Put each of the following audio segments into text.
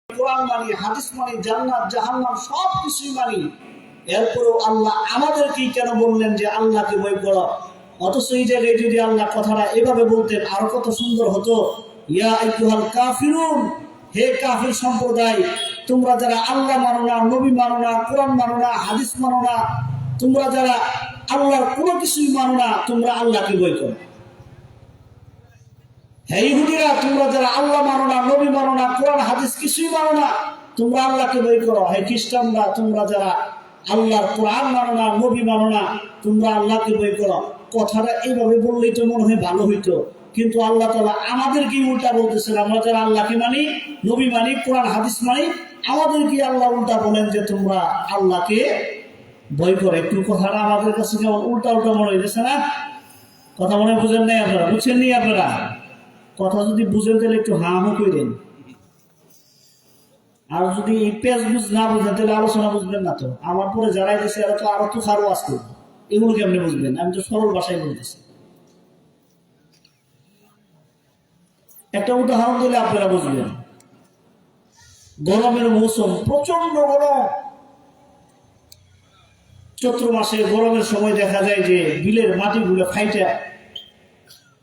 কোরআন মানি, হাদিস মানি, জান্নাত জাহান্নাম সব কিছুই মানি, এরপরেও আল্লাহ আমাদেরকেই কেন বললেন যে আল্লাহকে ভয় করো? অথচ এই জায়গায় যদি আল্লাহ কথাটা এভাবে বলতেন আরো কত সুন্দর হতো। ইয়া আইয়ুহাল কাফিরুন, হে কাফির সম্প্রদায়, তোমরা যারা আল্লাহ মানো না, নবী মানো না, কোরআন মানো না, হাদিস মানো না, তোমরা যারা আল্লাহর কোনো কিছুই মানো না, তোমরা আল্লাহকে ভয় করো। হে ইহুদিরা, তোমরা যারা আল্লাহ মানো না, নবী মানো না, কোরআন হাদিস কিছুই মানো না, তোমরা আল্লাহকে ভয় করো। হে খ্রিস্টানরা, তোমরা যারা আল্লাহর কোরআন মানো না, নবী মানো না, তোমরা আল্লাহকে ভয় করো। কথাটা এইভাবে বললেই তো মনে হয় ভালো হইতো, কিন্তু আল্লাহ তাআলা আমাদেরকে উল্টা বলতেছেন। আমরা যারা আল্লাহকে মানি, নবী মানি, কোরআন হাদিস মানি, আমাদেরকে আল্লাহ উল্টা বলেন যে তোমরা আল্লাহকে ভয় করো। একটু কথাটা আমাদের কাছে কেমন উল্টা উল্টা মনে হইতেছে না? কথা মনে বুঝেন নাই আপনারা? বুঝছেন নি আপনারা? কথা যদি বুঝেন তাহলে একটু হামও করেন, আর যদি এই পেজ বুঝ না বুঝেন তাহলে আলোচনা বুঝবেন না। তো আমার পরে যারাই দিচ্ছে এরা তো আরো তো খারো আজ করবো, এগুলো কেমনি বুঝবেন? আমি তো সরল ভাষায় বলতেছি। একটা উদাহরণ দিলে আপনারা বুঝবেন। গরমের মৌসুম, প্রচন্ড গরম। চৈত্র মাসে গরমের সময় দেখা যায় যে বিলের মাটিগুলো ফাইটা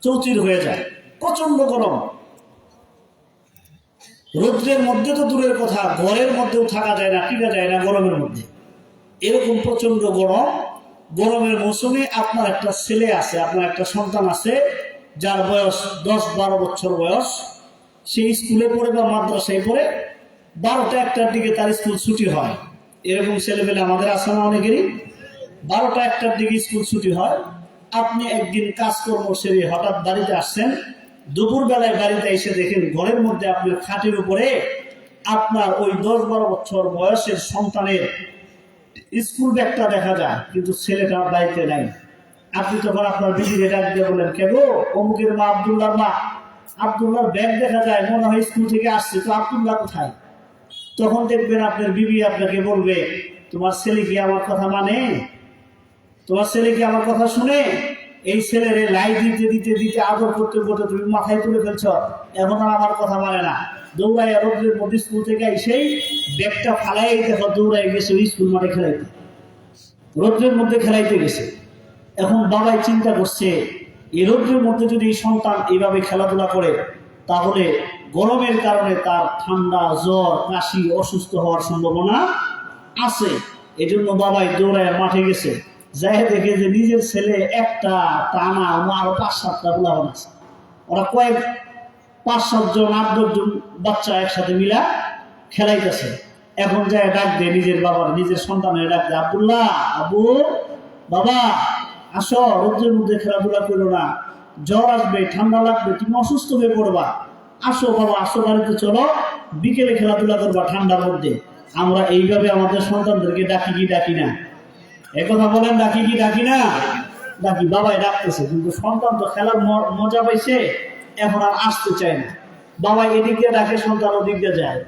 চৌচির হয়ে যায়, প্রচন্ড গরম। রৌদ্রের মধ্যে তো দূরের কথা, ঘরের মধ্যেও থাকা যায় না, টিকা যায় না গরমের মধ্যে। এরকম প্রচন্ড গরম। গরমের মৌসুমে আপনার একটা ছেলে আছে, আপনার একটা সন্তান আছে, যার বয়স 10-12 বছর বয়স। সে স্কুলে পড়ে বা মাদ্রাসায় পড়ে, 12টা-1টার দিকে তার স্কুল ছুটি হয়। এরকম ছেলেমেলে আমাদের আছে না অনেকেরই। 12টা-1টার দিকে স্কুল ছুটি হয়। আপনি একদিন কাজকর্ম সেরে হঠাৎ বাড়িতে আসছেন, দুপুর বেলায় বাড়িতে এসে দেখেন ঘরের মধ্যে আপনার খাটের উপরে আপনার ওই 10-12 বছর বয়সের সন্তানের স্কুল ব্যাগটা দেখা যায়, কিন্তু ছেলেটা বাড়িতে নাই। আপনি তখন আপনার বিবিকে ডাক দিয়ে বলেন, কে গো, অমুকের মা, আব্দুল্লাহর মা, আব্দুল্লাহর ব্যাগ দেখা যায়, মনে হয় স্কুল থেকে আসছে, তো আব্দুল্লাহ কোথায়? তখন দেখবেন আপনার বিবি আপনাকে বলবে, তোমার ছেলে কি আমার কথা মানে? তোমার ছেলে কি আমার কথা শুনে? এই ছেলেরে লাই দিতে দিতে দিতে আদর করতে করতে তুমি মাথায় তুলে ফেলছ, এখন আর আমার কথা মানে না। দৌড়াই রোদ্রের মধ্যে স্কুল থেকে এসেই ব্যাগটা ফালাই দেখো দৌড়াই গেছে ওই স্কুল মাঠে খেলাইতে, রোদ্রের মধ্যে খেলাইতে গেছে। এখন বাবাই চিন্তা করছে, এই রোদ্রের মধ্যে যদি এই সন্তান এইভাবে খেলাধুলা করে, তাহলে গরমের কারণে তার ঠান্ডা, জ্বর, কাশি, অসুস্থ হওয়ার সম্ভাবনা আছে। এই জন্য বাবাই দৌড়ায় মাঠে গেছে, যাই দেখে যে নিজের ছেলে একটা টানা আরো 5-7টা গোলাবান আছে। ওরা কয়েক 5-7 জন 8-10 জন বাচ্চা একসাথে মিলা খেলাইতেছে। এখন যায় ডাক দেয় নিজের বাবার, নিজের সন্তানের ডাক দেয়, আব্দুল্লাহ, আবু, বাবা আসো, রোদ্রের মধ্যে খেলাধুলা করো না, জ্বর আসবে, ঠান্ডা লাগবে, তুমি অসুস্থ হয়ে পড়বা। আসো বাবা, আসো, বাড়িতে চলো, বিকেলে খেলাধুলা করবা ঠান্ডার মধ্যে। আমরা এইভাবে আমাদের সন্তানদেরকে ডাকি কি ডাকি না? একথা বলেন, ডাকি কি ডাকি না? ডাকি। বাবাই ডাকতেছে, কিন্তু সন্তান তো খেলার মজা পাইছে, এখন আর আসতে চায় না। বাবা এদিক দিয়ে ডাকে, সন্তান ওদিক দিয়ে যায়।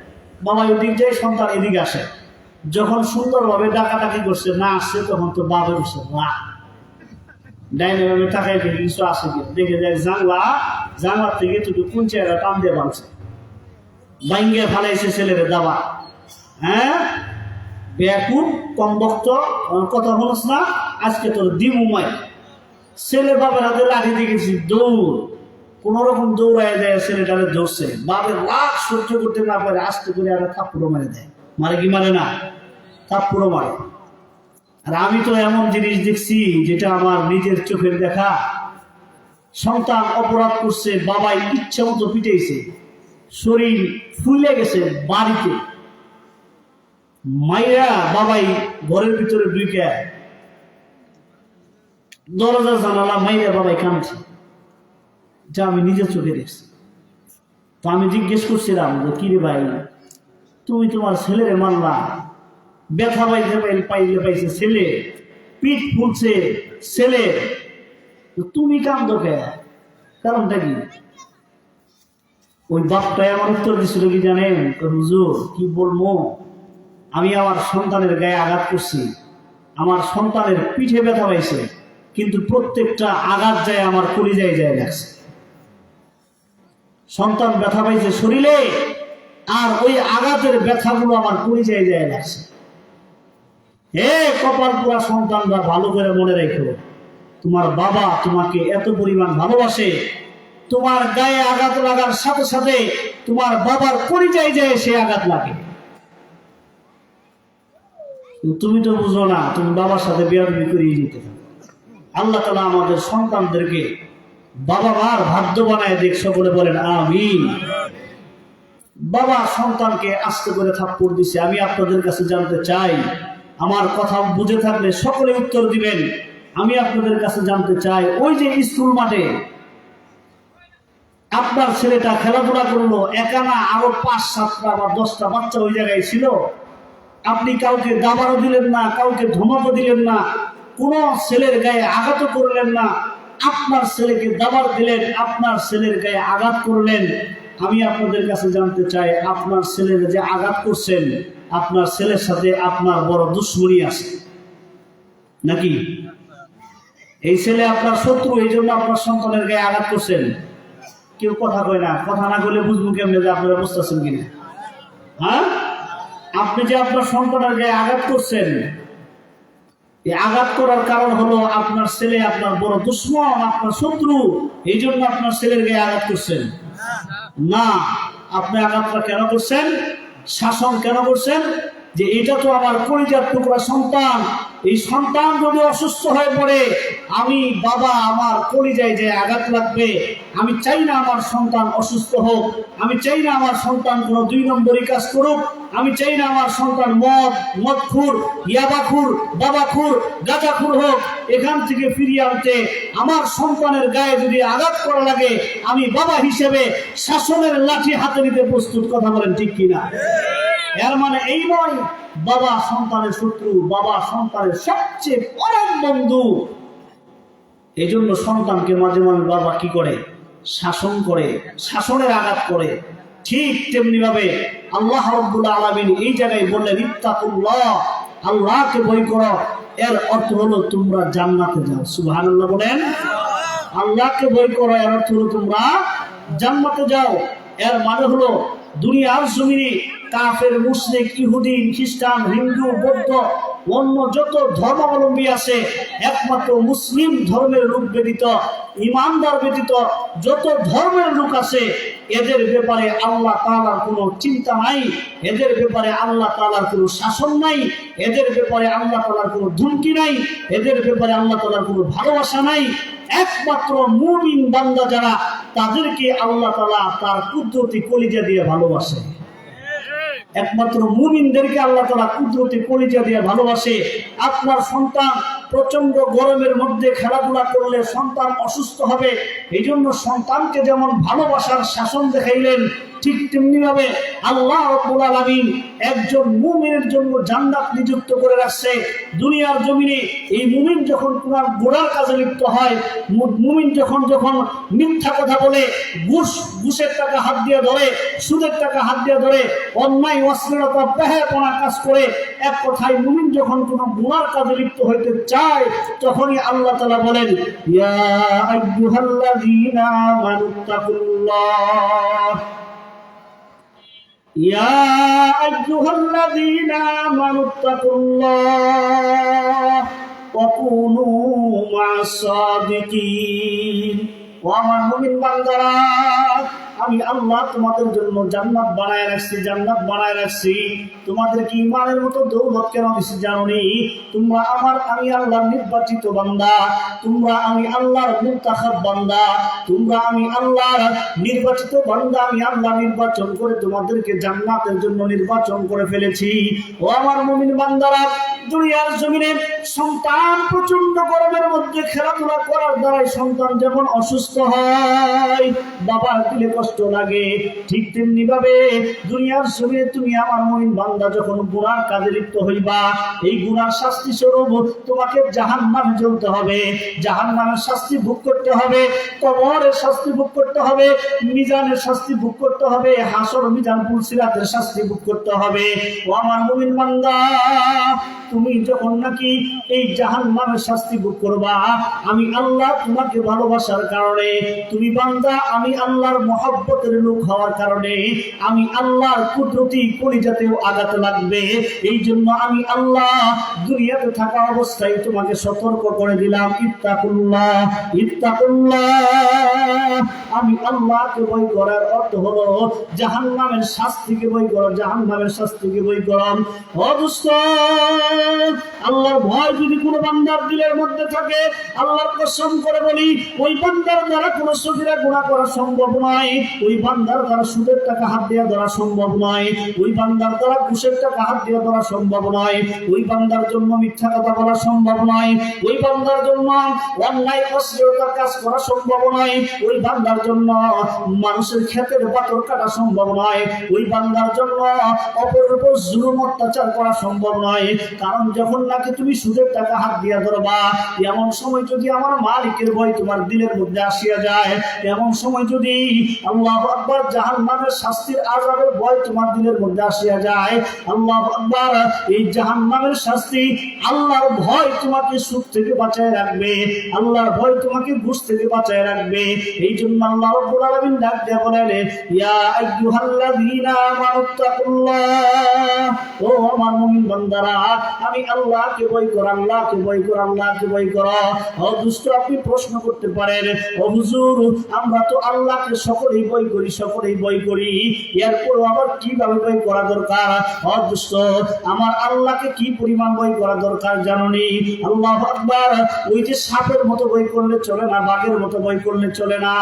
বাবা ওদিক যায়, সন্তান এদিকে আসে। যখন সুন্দরভাবে ডাকাডাকি করছে, না আসছে, তখন তো বাবা বসে ডাইনে ভাবে তাকাই দেখে কিছু আসে কি, দেখে যায় জানলার থেকে তুই কোন চেয়ারা টান দিয়ে বানছে, বাইঙ্গে ফালাইছে ছেলেরে দাবা। হ্যাঁ, বেকুব, কম বক্ত, কথা বলছ না, আজকে তোর দিমুমাই। ছেলে বাবার হাতে লাঠি দেখেছি, দৌড়, কোন রকম দৌড়ায় দেয়, ছেলেটারে ধরছে। বাবার রাগ সহ্য করতে না পারে, আস্তে করে আর থাপ্পড়ও মারে দেয়। মারে কি মারে না? থাপ্পড়ও মারে। আর আমি তো এমন জিনিস দেখছি যেটা আমার নিজের চোখের দেখা। সন্তান অপরাধ করছে, বাবাই ইচ্ছা মতো পিটাইছে, শরীর ফুলে গেছে বাড়িতে। মাইরা বাবাই ঘরের ভিতরে ঢুকে দরজা জানালা মাইরা বাবাই কাঁদছে, যা আমি নিজের চোখে দেখছি। তো আমি জিজ্ঞেস করছিলাম যে, কিরে ভাই, তুমি তোমার ছেলেরে মারলা, ব্যথা পাইছে ছেলে, পিঠ ফুলছে ছেলে, তুমি কাঁদো কে? কারণটা কি? ওই বাপটাই আমার উত্তর দিছিল কি জানেন? হুজুর কি বলবো, আমি আমার সন্তানের গায়ে আঘাত করছি, আমার সন্তানের পিঠে ব্যথা পাইছে, কিন্তু প্রত্যেকটা আঘাত যায় আমার কলিজায় যায় লাগছে। সন্তান ব্যথা পাইছে শরীরে, আর ওই আঘাতের ব্যথাগুলো আমার পরিচয় যায় লাগছে। হে কপাল পোড়া সন্তানরা, ভালো করে মনে রেখো, তোমার বাবা তোমাকে এত পরিমাণ ভালোবাসে, তোমার গায়ে আঘাত লাগার সাথে সাথে তোমার বাবার পরিচয় যায় সে আঘাত লাগে। তুমি তো বুঝো না, তুমি বাবার সাথে বেয়াদবি করিয়ে দিতে থাকো। আল্লাহ তাআলা আমাদের সন্তানদেরকে বাবা মার ভাগ্য বানায় দেখ, সকলে বলেন আমিন। বাবা সন্তানকে আস্তে করে থাপ্পড় দিছে। আমি আপনাদের কাছে জানতে চাই, আমার কথা বুঝে থাকলে সকলে উত্তর দিবেন। আমি আপনাদের কাছে জানতে চাই, ওই যে স্কুল মাঠে আপনার ছেলেটা খেলাধুলা করলো, একা না আরো 5-7টা বা 10টা বাচ্চা ওই জায়গায় ছিল, আপনি কাউকে দাবারও দিলেন না, কাউকে ধমকও দিলেন না, কোন ছেলের গায়ে আঘাত করলেন না, আপনার ছেলেকে দাবার দিলেন, আপনার ছেলের গায়ে আঘাত করলেন। আমি আপনাদের কাছে জানতে চাই, আপনার ছেলের যে আঘাত করছেন, আপনার ছেলের সাথে আপনার বড় দুশ্মনী আছে নাকি? এই ছেলে আপনার শত্রু, এই জন্য আপনার সন্তানের গায়ে আঘাত করছেন? কেউ কথা কয় না। কথা না বলে বুঝবো কেমনে যে আপনারা বুঝতেছেন কিনা? হ্যাঁ, আপনি যে আপনার সন্তানের গায়ে আঘাত করছেন, এই আঘাত করার কারণ হলো আপনার ছেলে আপনার বড় দুশ্মন, আপনার শত্রু, এই জন্য আপনার ছেলের গায়ে আঘাত করছেন না। আপনি আঘাতটা কেন করছেন? শাসন কেন করছেন? যে এটা তো আমার কলিজার টুকরা সন্তান, এই সন্তান যদি অসুস্থ হয়ে পড়ে, আমি বাবা আমার কলিজায় যে আঘাত লাগবে। আমি চাই না আমার সন্তান অসুস্থ হোক, আমি চাই না আমার সন্তান কোনো 2 নম্বরই কাজ করুক, আমি চাই না আমার সন্তান মদখুর, ইয়াবাখুর, বাবাখুর, গাঁজাখুর হোক। এখান থেকে ফিরিয়ে আনতে আমার সন্তানের গায়ে যদি আঘাত করা লাগে, আমি বাবা হিসেবে শাসনের লাঠি হাতে নিতে প্রস্তুত। কথা বলেন ঠিক কিনা? এর মানে এই নয় বাবা সন্তানের শত্রু, বাবা সন্তানের সবচেয়ে পরম বন্ধু। এই জন্য সন্তানকে মাঝে মাঝে বাবা কি করে? শাসন করে, শাসনের আঘাত করে। ঠিক তেমনি ভাবে আল্লাহ রাব্বুল আলামিন এই জায়গায় বললেন ইত্তাকুল্লাহ, আল্লাহকে ভয় করো। এর অর্থ হলো তোমরা জান্নাতে যাও। সুবহানাল্লাহ বলেন। আল্লাহকে ভয় করো, এর অর্থ হলো তোমরা জান্নাতে যাও। এর মানে হলো দুনিয়ার জমিনে কাফের, মুশরিক, ইহুদি, খ্রিস্টান, হিন্দু, বৌদ্ধ, অন্য যত ধর্মাবলম্বী আছে, একমাত্র মুসলিম ধর্মের লোক ব্যতীত, ইমানদার ব্যতীত যত ধর্মের লোক আছে, এদের ব্যাপারে আল্লাহ তাআলার কোনো চিন্তা নাই, এদের ব্যাপারে আল্লাহ তাআলার কোনো শাসন নাই, এদের ব্যাপারে আল্লাহ তাআলার কোনো ধুমকি নাই, এদের ব্যাপারে আল্লাহ তাআলার কোনো ভালোবাসা নাই। একমাত্র মুমিন বান্দা যারা, তাদেরকে আল্লাহ তাআলা তার কুদরতি কলিজা দিয়ে ভালোবাসে। একমাত্র মুমিনদেরকে আল্লাহ তাআলা কুদরতি কলিজা দিয়ে ভালোবাসে। আপনার সন্তান প্রচন্ড গরমের মধ্যে খেলাধুলা করলে সন্তান অসুস্থ হবে, এই জন্য সন্তানকে যেমন ভালোবাসার শাসন দেখাইলেন, ঠিক তেমনি ভাবে আল্লাহ রাব্বুল আলামিন একজন মুমিনের জন্য জান্নাত নিযুক্ত করে রাখছে দুনিয়ার জমিনে। এই মুমিন যখন তোমার গোড়ার কাজে লিপ্ত হয়, মুমিন যখন মিথ্যা কথা বলে, ঘুষের টাকা হাত দিয়ে ধরে, সুদের টাকা হাত দিয়ে ধরে, অন্যায় অশ্লীলতা বেহায়াপনা কাজ করে, এক কথায় মুমিন যখন কোনো গুনার কাজে লিপ্ত হইতে চায়, তখনই আল্লাহ তাআলা বলেন ইয়া আইয়ুহাল্লাযীনা আমানুত্তাকুল্লাহ, ইয়া আইয়ুহাল্লাযীনা আমানুত্তাকুল্লাহ ওয়া কুনু মা'আস সাদিকিন। ও আমার মুমিন বান্দারা, আমি আল্লাহ তোমাদের জন্য জান্নাত বানায় রাখছি, জান্নাত বানায় রাখছি। তোমাদের কি ইমানের মতো দৌলত কেন দিছি জানোনি? তোমরা আমি আল্লাহর নির্বাচিত বান্দা, তোমরা আমি আল্লাহর মুনতাখাব বান্দা, তোমরা আমি আল্লাহর নির্বাচিত বান্দা। আমি আল্লাহ নির্বাচন করে তোমাদেরকে জান্নাতের জন্য নির্বাচন করে ফেলেছি। ও আমার মুমিন বান্দারা, দুনিয়ার জমিনে সন্তান প্রচন্ড গরমের মধ্যে খেলাধুলা করার দ্বারাই সন্তান যেমন অসুস্থ হয়, বাবার দিলে কষ্ট লাগে, ঠিক তেমনি ভাবে দুনিয়ার জমিনে তুমি আমার মুমিন বান্দা যখন গুনার কাজে লিপ্ত হইবা, এই গুনার শাস্তি স্বরূপ তোমাকে জাহান্নামে জ্বলতে হবে, জাহান্নামের শাস্তি ভোগ করতে হবে, কবরের শাস্তি ভোগ করতে হবে, মিজানের শাস্তি ভোগ করতে হবে, হাসর মিজান পুলসিরাতের শাস্তি ভোগ করতে হবে। ও আমার মুমিন বান্দা, তুমি যখন নাকি এই জাহান্নামের শাস্তি ভোগ করবা, আমি আল্লাহ তোমাকে ভালোবাসার কারণে, তুমি বান্দা আমি আল্লাহর মহব্বতের লোক হওয়ার কারণে আমি আল্লাহর কুদরতি কলিজাতেও আঘাত লাগবে। এই জন্য আমি আল্লাহ দুনিয়াতে থাকা অবস্থায় তোমাকে সতর্ক করে দিলাম, ইত্তাকুল্লাহ ইত্তাকুল্লাহ। আমি আল্লাহকে ভয় করার অর্থ হলো জাহান্নামের শাস্তিকে ভয় করো, জাহান্নামের শাস্তিকে ভয় করো। ও দোস্ত, আল্লাহর ভয় যদি কোনো বান্দার দিলের মধ্যে থাকে, আল্লাহর কসম করে বলি ওই বান্দার দ্বারা কোনো সগীরা গুনাহ করা সম্ভব নয়, ওই বান্দার দ্বারা সুদের টাকা হাত দিয়ে ধরা সম্ভব নয়, ওই বান্দার দ্বারা ঘুষের টাকা হাত দিয়ে ধরা সম্ভব নয়, ওই বান্দার জন্য মিথ্যা কথা বলা সম্ভব নয়, ওই বান্দার জন্য অন্যায় অশ্লীলতার কাজ করা সম্ভব নয়, ওই বান্দার জন্য মানুষের ক্ষেতের পাথর কাটা সম্ভব নয়, ওই বান্দার জন্য অপরের উপর জুলুম অত্যাচার করা সম্ভব নয়। কারণ যখন নাকি তুমি সুদের টাকা হাত দিয়া ধরবা, এমন সময় যদি আমার মালিকের ভয় তোমার দিলের মধ্যে আসিয়া যায়, এমন সময় যদি আল্লাহু আকবার জাহান্নামের শাস্তির আযাবের ভয় তোমার দিলের মধ্যে আসিয়া যায়, আল্লাহু আকবার এই জাহান্নামের শাস্তি, আল্লাহর ভয় তোমাকে সুদ থেকে বাঁচায় রাখবে, আল্লাহর ভয় তোমাকে ঘুষ থেকে বাঁচায় রাখবে। এই জন্য আল্লাহ রাব্বুল আলামিন ডাক দিয়ে বলেন, ইয়া আইয়ুহাল্লাযীনা আমানুত্তাকুল্লাহ, ও আমার মুমিন বান্দারা আমি আল্লাহকে ভয় করো, আল্লাহকে ভয় করো, আল্লাহকে ভয় করো। ও দুষ্ট, আপনি প্রশ্ন করতে পারেন, ও হুজুর আমরা তো আল্লাহকে সকলেই ভয় করি, সকলেই ভয় করি, এরপর আবার কিভাবে ভয় করা দরকার? ও দুষ্ট, আমার আল্লাহকে কি পরিমাণ ভয় করা দরকার জানোনি? আল্লাহু আকবার, ওই যে সাপের মতো ভয় করলে চলে না, বাঘের মতো ভয় করলে চলে না,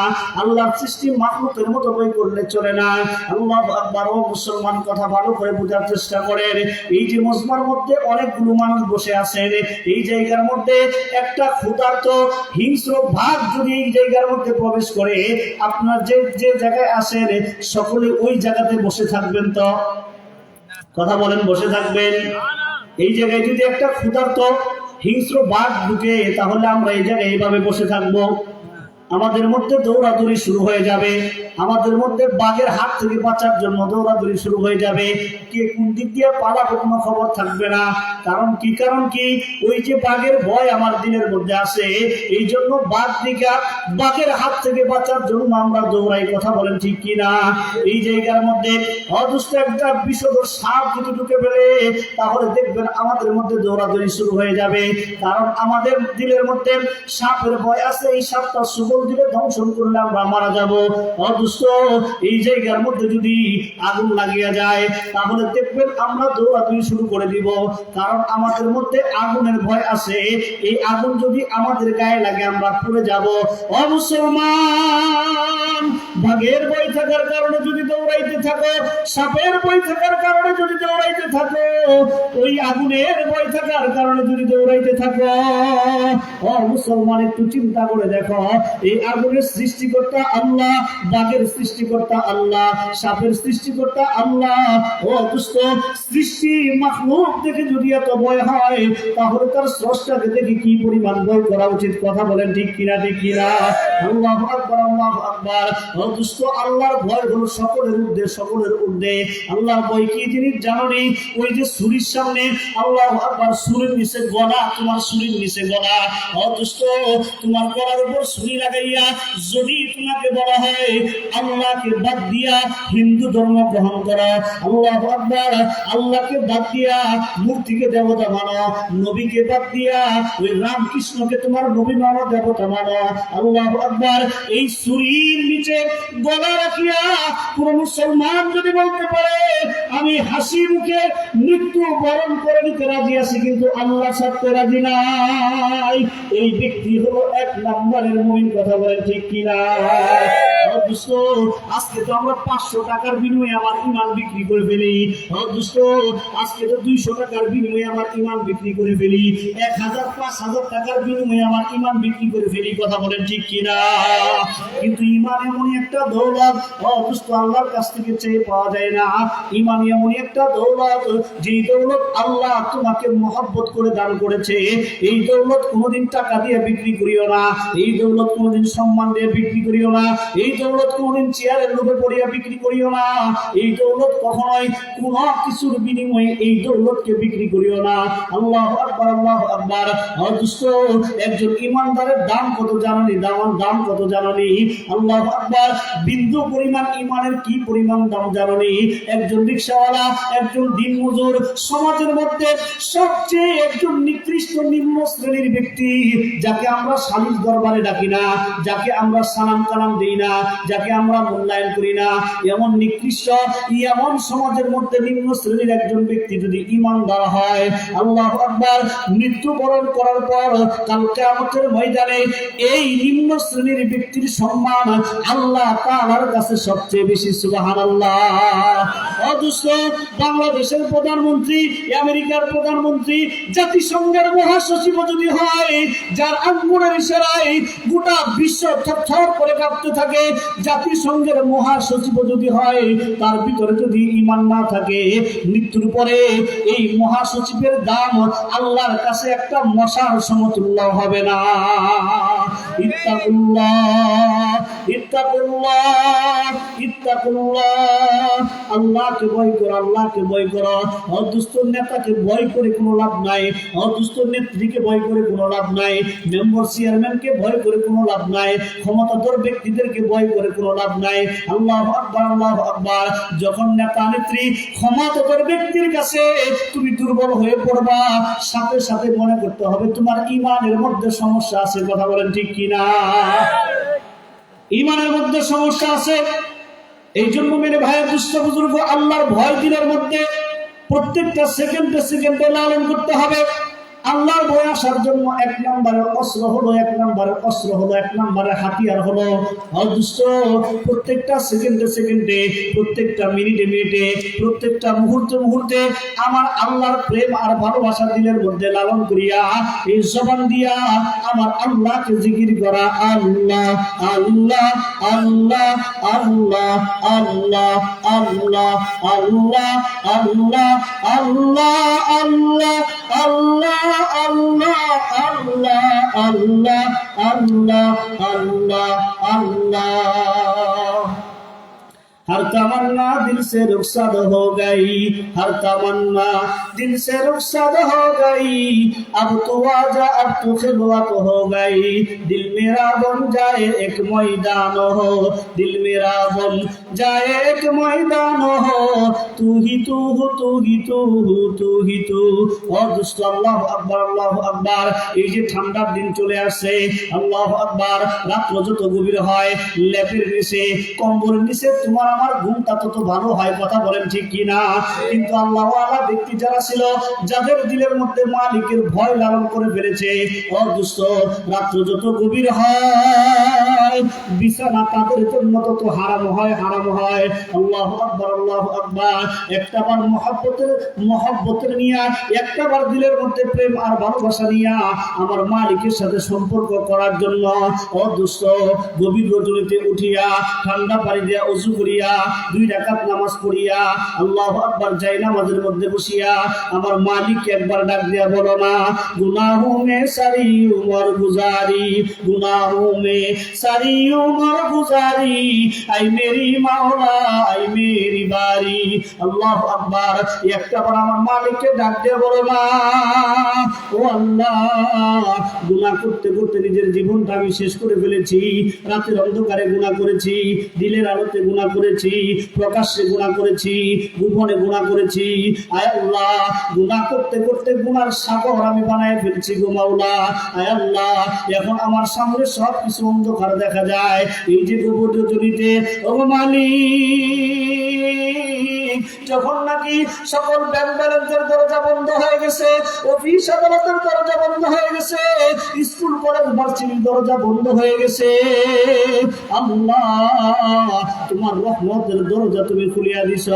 আল্লাহর সৃষ্টি মাখলুকের মতো ভয় করলে চলে না। আল্লাহু আকবার। ও মুসলমান, কথা ভালো করে বোঝার চেষ্টা করেন। এই যে মজমার মধ্যে অনেকগুলো মানুষ বসে আছেন, এই জায়গার মধ্যে একটা ক্ষুধার্ত হিংস্র বাঘ যদি এই জায়গার মধ্যে প্রবেশ করে, আপনার যে যে জায়গায় আসেন সকলে ওই জায়গাতে বসে থাকবেন তো? কথা বলেন, বসে থাকবেন? এই জায়গায় যদি একটা ক্ষুধার্ত হিংস্র বাঘ ঢুকে, তাহলে আমরা এই জায়গায় এইভাবে বসে থাকবো? আমাদের মধ্যে দৌড়াদৌড়ি শুরু হয়ে যাবে, আমাদের মধ্যে বাঘের হাত থেকে বাঁচার জন্য দৌড়াদৌড়ি শুরু হয়ে যাবে। কে কোন দিক দিয়ে পালাবে কোনো খবর থাকবে না। কারণ কি? কারণ কি? ওই যে বাঘের ভয় আমার দিলের মধ্যে আসে, এই জন্য বাঘের হাত থেকে বাঁচার জন্য আমরা দৌড়াই। কথা বলেন ঠিক কিনা? এই জায়গার মধ্যে অদুষ্ট একটা বিষধর সাপ যদি ঢুকে ফেলে, তাহলে দেখবেন আমাদের মধ্যে দৌড়াদৌড়ি শুরু হয়ে যাবে। কারণ আমাদের দিলের মধ্যে সাপের ভয় আছে, এই সাপটা সুবল দিলে ধ্বংসন করলে আমরা মারা যাবো। অদুষ্ট, এই জায়গার মধ্যে যদি আগুন লাগিয়ে যায়, তাহলে দেখবেন আমরা দৌড়াদৌড়ি শুরু করে দিব। কারণ আমাদের মধ্যে আগুনের ভয় আছে, এই আগুন যদি আমাদের গায়ে লাগে আমরা পুড়ে যাব। ও মুসলমান, বাঘের ভয় থাকার কারণে যদি দৌড়াইতে থাকো, সাপের ভয় থাকার কারণে যদি দৌড়াইতে থাকো, ওই আগুনের ভয় থাকার কারণে যদি দৌড়াইতে থাকো, ও মুসলমান একটু চিন্তা করে দেখো, এই আগুনের সৃষ্টিকর্তা আল্লাহ, বাঘের সৃষ্টিকর্তা আল্লাহ, সাপের সৃষ্টিকর্তা আল্লাহ। ও দুষ্ট, সৃষ্টি মাখলুক দেখে যদি এত ভয় হয়, তাহলে তার স্রষ্টাকে দেখে কি পরিমাণ ভয় করা উচিত? কথা বলেন ঠিক কিনা? ঠিক কিনা? আল্লাহু আকবার, আল্লাহু আকবার। ও দুষ্ট, আল্লাহর ভয় হলো সকলের ঊর্ধ্বে, সকলের ঊর্ধ্বে। আল্লাহর ভয় কি জিনিস জানোনি? ওই যে ছুরির সামনে, আল্লাহু আকবার, ছুরির নিচে গলা, তোমার ছুরির নিচে গলা। ও দুষ্ট, তোমার গলার উপর ছুরি লাগাইয়া যদি তোমাকে বলা হয় আল্লাহকে বাদ দিয়া হিন্দু ধর্ম গ্রহণ করো, আল্লাহু আকবার, আল্লাহকে বাদ দিয়া মূর্তিকে দেবতা মানো, নবীকে বাদ দিয়া ওই রামকৃষ্ণকে তোমার নবী মানো, দেবতা মানো, আল্লাহু আকবার, এই ছুরির নিচে গলা রাখিয়া কোন মুসলমান যদি বলতে পারে আমি হাসি মুখে মৃত্যু বরণ করে নিতে রাজি আছি, কিন্তু আল্লাহ ছাড়তে রাজি নাই, এই ব্যক্তি হলো এক নম্বরের মুমিন। কথা বলেন ঠিক কিনা? আজকে তো আমরা 500 টাকার বিনিময়ে আমার ইমান বিক্রি করে ফেলি। আজকে তো 200 টাকার বিনিময়ে আমার ইমান বিক্রি করে ফেলি, 1000 5000 টাকার বিনিময়ে আমার ইমান বিক্রি করে ফেলি। কথা বলেন ঠিক কিনা? কিন্তু ইমান এমন একটা দৌলত, আল্লাহর কাছ থেকে চেয়ে পাওয়া যায় না। ইমান এমন একটা দৌলত, যে দৌলত আল্লাহ তোমাকে মহব্বত করে দান করেছে। এই দৌলত কোনোদিন টাকা দিয়ে বিক্রি করিও না, এই দৌলত কোনোদিন সম্মান দিয়ে বিক্রি করিও না, এই দৌলত কোনদিন চেয়ারের লোভে পড়িয়া বিক্রি করিও না। এই দৌলত কখনোই কোন কিছুর বিনিময়ে এই দৌলতকে বিক্রি করিও না। আল্লাহু আকবার, আল্লাহু আকবার। দুষ্ট একজন ইমানদারের দাম কত জানেন? দাম কত জানেন? আল্লাহু আকবার। বিন্দু পরিমাণ ইমানের কি পরিমাণ দাম জানেন? একজন রিকশাওয়ালা, একজন দিনমজুর, সমাজের মধ্যে সবচেয়ে একজন নিকৃষ্ট নিম্ন শ্রেণীর ব্যক্তি, যাকে আমরা সালিশ দরবারে ডাকি না, যাকে আমরা সালাম কালাম দিই না, যাকে আমরা মূল্যায়ন করি না, এমন নিকৃষ্ট এমন সমাজের মধ্যে নিম্ন শ্রেণীর একজন ব্যক্তি যদি ইমানদার হয়, আল্লাহু আকবার, মৃত্যুবরণ করার পর কাল কিয়ামতের ময়দানে এই নিম্ন শ্রেণীর ব্যক্তির সম্মান আল্লাহ তাআলার কাছে সবচেয়ে বেশি। সুবহানাল্লাহ। অদুষ্ট বাংলাদেশের প্রধানমন্ত্রী, আমেরিকার প্রধানমন্ত্রী, জাতিসংঘের মহাসচিব যদি হয়, যার আঙ্গুলের ইশারায় গোটা বিশ্ব থরথর করে কাঁপতে থাকে, জাতিসংঘের মহাসচিব যদি হয়, তার ভিতরে যদি ঈমান না থাকে, মৃত্যুর পরে এই মহাসচিবের দাম আল্লাহর কাছে একটা মশার সমতুল্য হবে না। ইত্তাকুল্লাহ, ইত্তাকুল্লাহ, ইত্তাকুল্লাহ। আল্লাহকে ভয় করো, আল্লাহকে ভয় করো। অদুষ্ট নেতাকে ভয় করে কোনো লাভ নাই, অদুষ্ট নেত্রীকে ভয় করে কোনো লাভ নাই, মেম্বার চেয়ারম্যানকে ভয় করে কোনো লাভ নাই, ক্ষমতাধর ব্যক্তিদেরকে ভয় করে কোনো লাভ নাই। আল্লাহু আকবার, আল্লাহু আকবার। যখন নেতা নেত্রী ক্ষমতাধর ব্যক্তির কাছে তুমি দুর্বল হয়ে পড়বা, সাথে সাথে মনে করতে হবে তোমার ঈমানের মধ্যে সমস্যা আছে। কথা বলেন ঠিক কিনা? ঈমানের মধ্যে সমস্যা আছে। এই জন্য মেরে ভাইয়ের দুষ্ট বুজুর্গ, আল্লাহর ভয় দিনের মধ্যে প্রত্যেকটা সেকেন্ডে সেকেন্ডে লালন করতে হবে। আল্লাহর ভয় আসার জন্য এক নম্বরের অস্ত্র হলো, এক নম্বরের হাতিয়ার হলো দুষ্ট প্রত্যেকটা সেকেন্ডে সেকেন্ডে, প্রত্যেকটা মিনিটে মিনিটে, প্রত্যেকটা মুহূর্তে মুহূর্তে আমার আল্লাহর প্রেম আর ভালোবাসা দিলের মধ্যে লালন করিয়া এই জবান দিয়া আমার আল্লাহকে জিকির করা। আল্লাহ আল্লাহ আল্লাহ আল্লাহ আল্লাহ আল্লাহ আল্লাহ আল্লাহ আল্লাহ আল্লাহ আল্লাহ আল্লাহ আল্লাহ আল্লাহ আল্লাহ আল্লাহ আল্লাহ। हर तमन्ना दिल से रुखसत हो गई, हर तमन्ना दिल से रुखसत हो गई, अब तू आजा, अब तू खिलवत हो गई, दिल मेरा बन जाए एक मैदान हो, दिल मेरा बन जाए एक मैदान हो, तू ही तू हो, तू ही तू हो, तू ही तू। और दुष्ट আল্লাহু আকবার, আল্লাহু আকবার। এই যে ঠান্ডার দিন চলে আসছে, আল্লাহু আকবার, রাত্র যত গভীর হয়, লেপের নিচে কম্বলের নিচে তোমার আমার ঘুমটা তত ভালো হয়। কথা বলেন ঠিক কিনা? কিন্তু আল্লাহ ওয়ালা ব্যক্তি যারা ছিল, যাদের দিলের মধ্যে মালিকের ভয় লালন করে ফেলেছে, অদুষ্ট রাত্র যত গভীর হয়, বিছানা তাদের জন্য তত হারাম হয়, হারাম হয়। আল্লাহু আকবার, আল্লাহু আকবার। একটাবার মহব্বতের নিয়া, একটাবার দিলের মধ্যে প্রেম আর ভালোবাসা নিয়া আমার মালিকের সাথে সম্পর্ক করার জন্য অদুষ্ট গভীর রজনীতে উঠিয়া ঠান্ডা পানি দিয়া ওযু করিয়া 2 রাকাত নামাজ পড়িয়া আল্লাহু আকবার যাই নামাজের মধ্যে বসিয়া আমার মালিককে একবার ডাক দিয়া বলো না, গুনাহো মে সারি উমর গুজারি, গুনাহো মে সারি উমর গুজারি, আই মেরি মাওলা, আই মেরি বারি। আল্লাহু আকবার। একবার আমার মালিককে ডাক দিয়া বলো না, ও আল্লাহ, গুনাহ করতে করতে নিজের জীবনটা আমি শেষ করে ফেলেছি। রাতের অন্ধকারে গুনাহ করেছি, দিনের আলোতে গুনাহ করেছি, প্রকাশ্যে গুনাহ করেছি, গোপনে গুনাহ করেছি। আয় আল্লাহ, গুনাহ করতে করতে গুনার সাগর আমি বানায় ফেলছি গো মাওলা। আয় আল্লাহ, এখন আমার সামনে সব কিছু অন্ধকার দেখা যায়। এই যে গোবর জলিতে, ও মালিক, যখন নাকি সকল ব্যাংক ব্যালেন্সের দরজা বন্ধ হয়ে গেছে, অফিস আদালতের দরজা বন্ধ হয়ে গেছে, স্কুল কলেজ ভার্সিটির দরজা বন্ধ হয়ে গেছে, আল্লাহ তোমার রহমতের দরজা তুমি খুলিয়া দিছ।